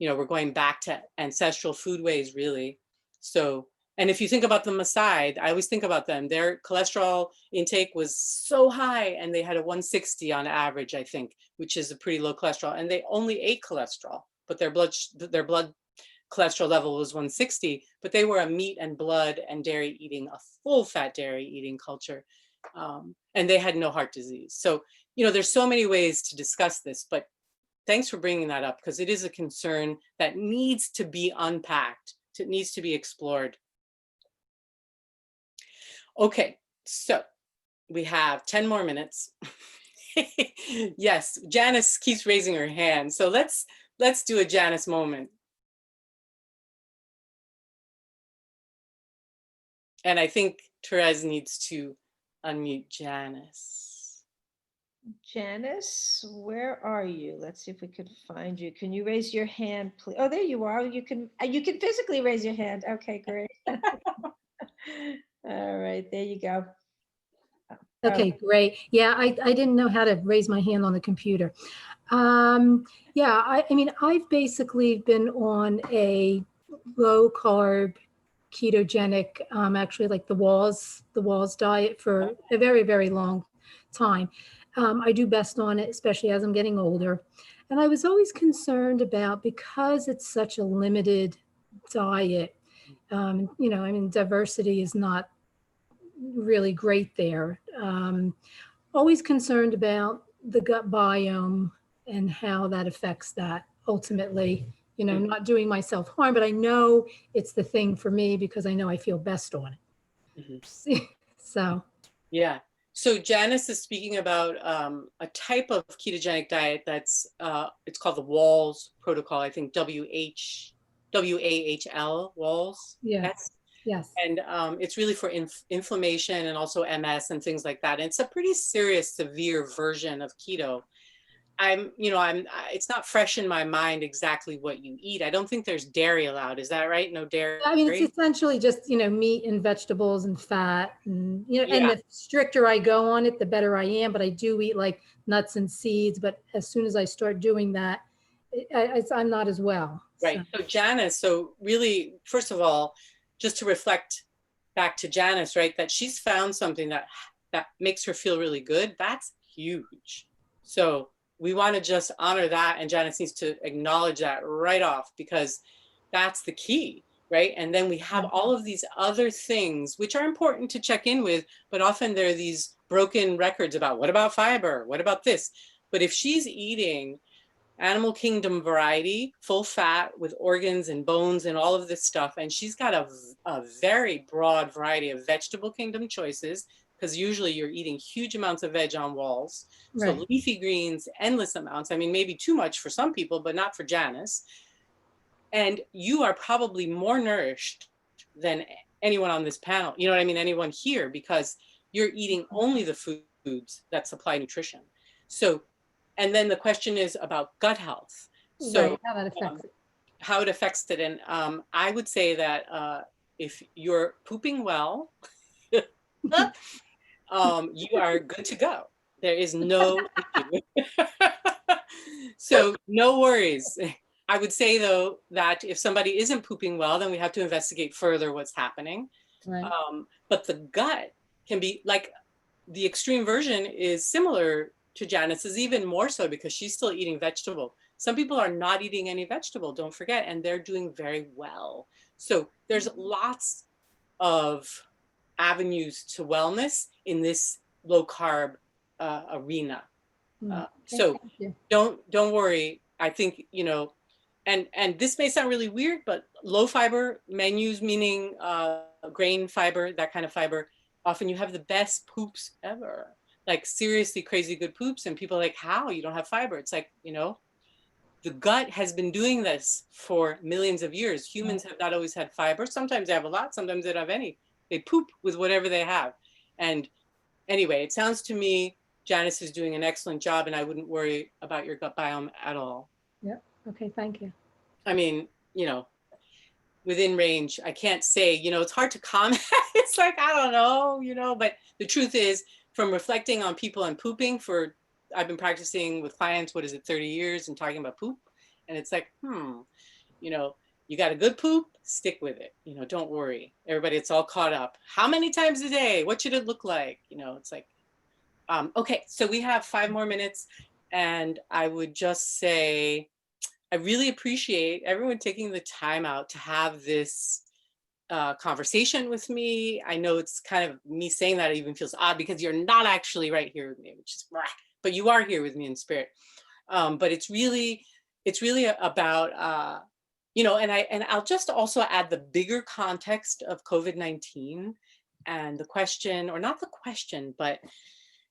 We're going back to ancestral foodways, really. So, and if you think about the Maasai, I always think about them. Their cholesterol intake was so high, and they had a 160 on average, I think, which is a pretty low cholesterol. And they only ate cholesterol, but their blood cholesterol level was 160. But they were a meat and blood and dairy eating, a full fat dairy eating culture, and they had no heart disease. So, there's so many ways to discuss this, but thanks for bringing that up because it is a concern that needs to be unpacked. It needs to be explored. Okay, so we have 10 more minutes. Yes, Janice keeps raising her hand. So let's do a Janice moment. And I think Therese needs to unmute Janice. Janice, where are you? Let's see if we can find you. Can you raise your hand, please? Oh, there you are. You can physically raise your hand. Okay, great. All right, there you go. Okay, great. Yeah, I didn't know how to raise my hand on the computer. Yeah, I mean, I've basically been on a low carb, ketogenic, actually like the Walls diet for a very, very long time. I do best on it, especially as I'm getting older. And I was always concerned about, because it's such a limited diet, diversity is not really great there. Always concerned about the gut biome and how that affects that ultimately, not doing myself harm, but I know it's the thing for me because I know I feel best on it. Mm-hmm. So. Yeah. So Janice is speaking about a type of ketogenic diet that's, it's called the Walls protocol, I think WAHL, Walls. Yes. Yes. And it's really for inflammation and also MS and things like that. And it's a pretty serious, severe version of keto. It's not fresh in my mind exactly what you eat. I don't think there's dairy allowed. Is that right? No dairy? I mean, it's essentially just, meat and vegetables and fat and, and the stricter I go on it, the better I am. But I do eat like nuts and seeds. But as soon as I start doing that, I'm not as well. Right. So Janice, really, first of all, just to reflect back to Janice, right, that she's found something that makes her feel really good. That's huge. So we want to just honor that. And Janice needs to acknowledge that right off, because that's the key, right? And then we have all of these other things, which are important to check in with, but often there are these broken records about what about fiber? What about this? But if she's eating animal kingdom variety, full fat with organs and bones and all of this stuff, and she's got a very broad variety of vegetable kingdom choices, because usually you're eating huge amounts of veg on walls. So Right. leafy greens, endless amounts. I mean, maybe too much for some people, but not for Janice. And you are probably more nourished than anyone on this panel. You know what I mean? Anyone here, because you're eating only the foods that supply nutrition. So, and then the question is about gut health. So Right, how that affects it. how it affects it. And I would say that if you're pooping well, you are good to go. There is no issue. So no worries. I would say though, that if somebody isn't pooping well, then we have to investigate further what's happening. Right. But the gut can be like, the extreme version is similar to Janice's, even more so because she's still eating vegetable. Some people are not eating any vegetable, don't forget, and they're doing very well. So there's lots of avenues to wellness in this low carb arena. So don't worry. I think, you know, and this may sound really weird, but low fiber menus, meaning grain fiber, that kind of fiber, often you have the best poops ever. Like seriously crazy good poops, and people are like, how? You don't have fiber? It's like, you know, the gut has been doing this for millions of years. Humans have not always had fiber. Sometimes they have a lot, sometimes they don't have any. They poop with whatever they have. And anyway, it sounds to me Janice is doing an excellent job, and I wouldn't worry about your gut biome at all. Yep. Okay, thank you. I mean, you know, within range, I can't say, you know, it's hard to comment. It's like, I don't know, you know, but the truth is, from reflecting on people and pooping for, I've been practicing with clients, 30 years and talking about poop. And it's like, you know, you got a good poop, stick with it. You know, don't worry. Everybody, it's all caught up. How many times a day? What should it look like? You know, it's like, okay, so we have 5 more minutes. And I would just say, I really appreciate everyone taking the time out to have this conversation with me. I know it's kind of me saying that even feels odd because you're not actually right here with me, which is, but you are here with me in spirit. But it's really about, you know, and I'll just also add the bigger context of COVID-19 and the question, or not the question, but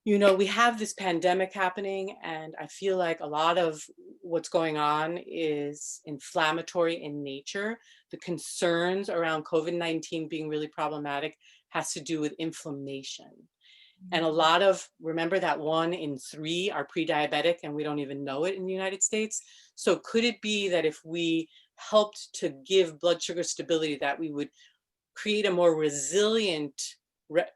you know, we have this pandemic happening, and I feel like a lot of what's going on is inflammatory in nature. The concerns around COVID-19 being really problematic has to do with inflammation. And a lot of, remember that 1 in 3 are pre-diabetic and we don't even know it in the United States. So could it be that if we helped to give blood sugar stability, that we would create a more resilient,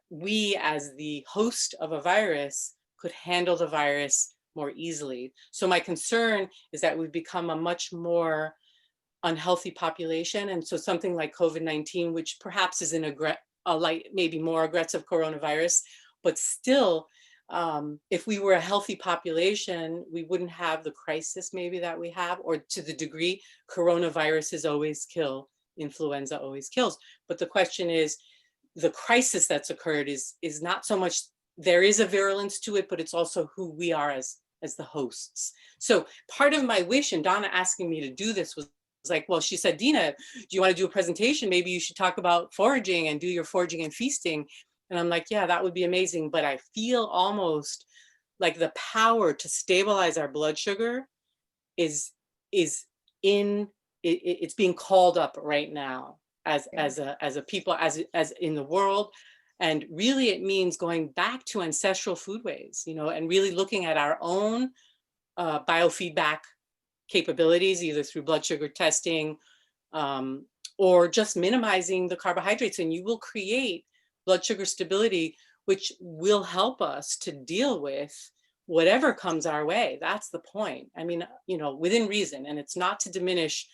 we as the host of a virus could handle the virus more easily. So my concern is that we've become a much more unhealthy population. And so something like COVID-19, which perhaps is maybe more aggressive coronavirus, but still, if we were a healthy population, we wouldn't have the crisis maybe that we have, or to the degree coronaviruses always kill, influenza always kills. But the question is, the crisis that's occurred is not so much, there is a virulence to it, but it's also who we are as the hosts. So part of my wish, and Donna asking me to do this was like, well, she said, Dina, do you want to do a presentation? Maybe you should talk about foraging and do your foraging and feasting. And I'm like, yeah, that would be amazing. But I feel almost like the power to stabilize our blood sugar is it's being called up right now as a people, as in the world. And really it means going back to ancestral foodways, you know, and really looking at our own biofeedback capabilities, either through blood sugar testing or just minimizing the carbohydrates, and you will create blood sugar stability, which will help us to deal with whatever comes our way. That's the point. I mean, you know, within reason, and it's not to diminish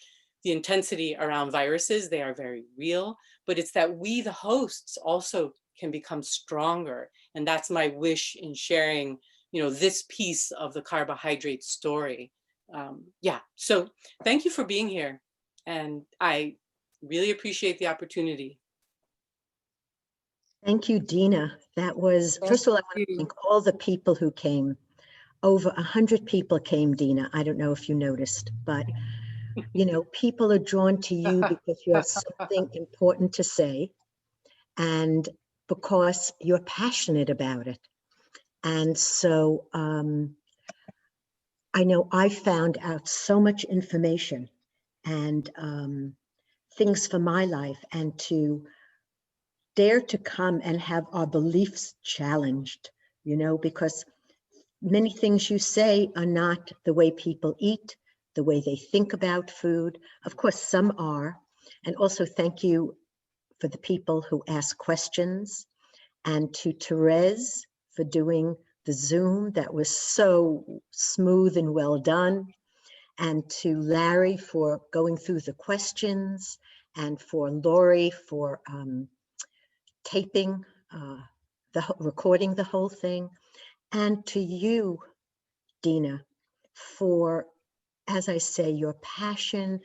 the intensity around viruses, they are very real, but it's that we, the hosts, also can become stronger. And that's my wish in sharing, you know, this piece of the carbohydrate story. Yeah, so thank you for being here. And I really appreciate the opportunity. Thank you, Dina. That was, first of all, I want to thank all the people who came. Over 100 people came, Dina. I don't know if you noticed, but you know, people are drawn to you because you have something important to say. And because you're passionate about it. And so I know I found out so much information and things for my life, and to dare to come and have our beliefs challenged, you know, because many things you say are not the way people eat, the way they think about food. Of course, some are. And also thank you for the people who ask questions, and to Therese for doing the Zoom that was so smooth and well done, and to Larry for going through the questions, and for Lori for taping, recording the whole thing, and to you, Dina, for, as I say, your passion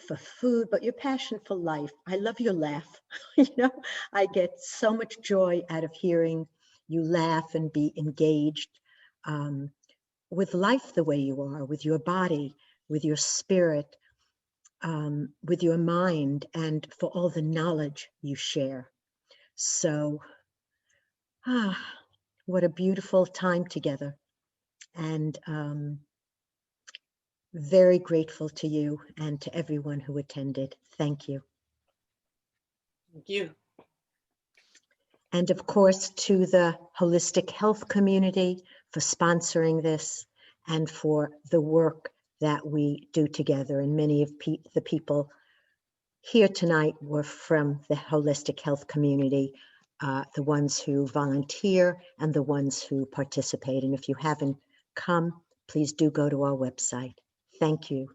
for food, but your passion for life. I love your laugh. You know, I get so much joy out of hearing you laugh and be engaged with life the way you are, with your body, with your spirit, with your mind, and for all the knowledge you share. So, what a beautiful time together. And very grateful to you and to everyone who attended. Thank you. Thank you. And of course, to the holistic health community for sponsoring this and for the work that we do together. And many of the people here tonight were from the holistic health community, the ones who volunteer and the ones who participate. And if you haven't come, please do go to our website. Thank you.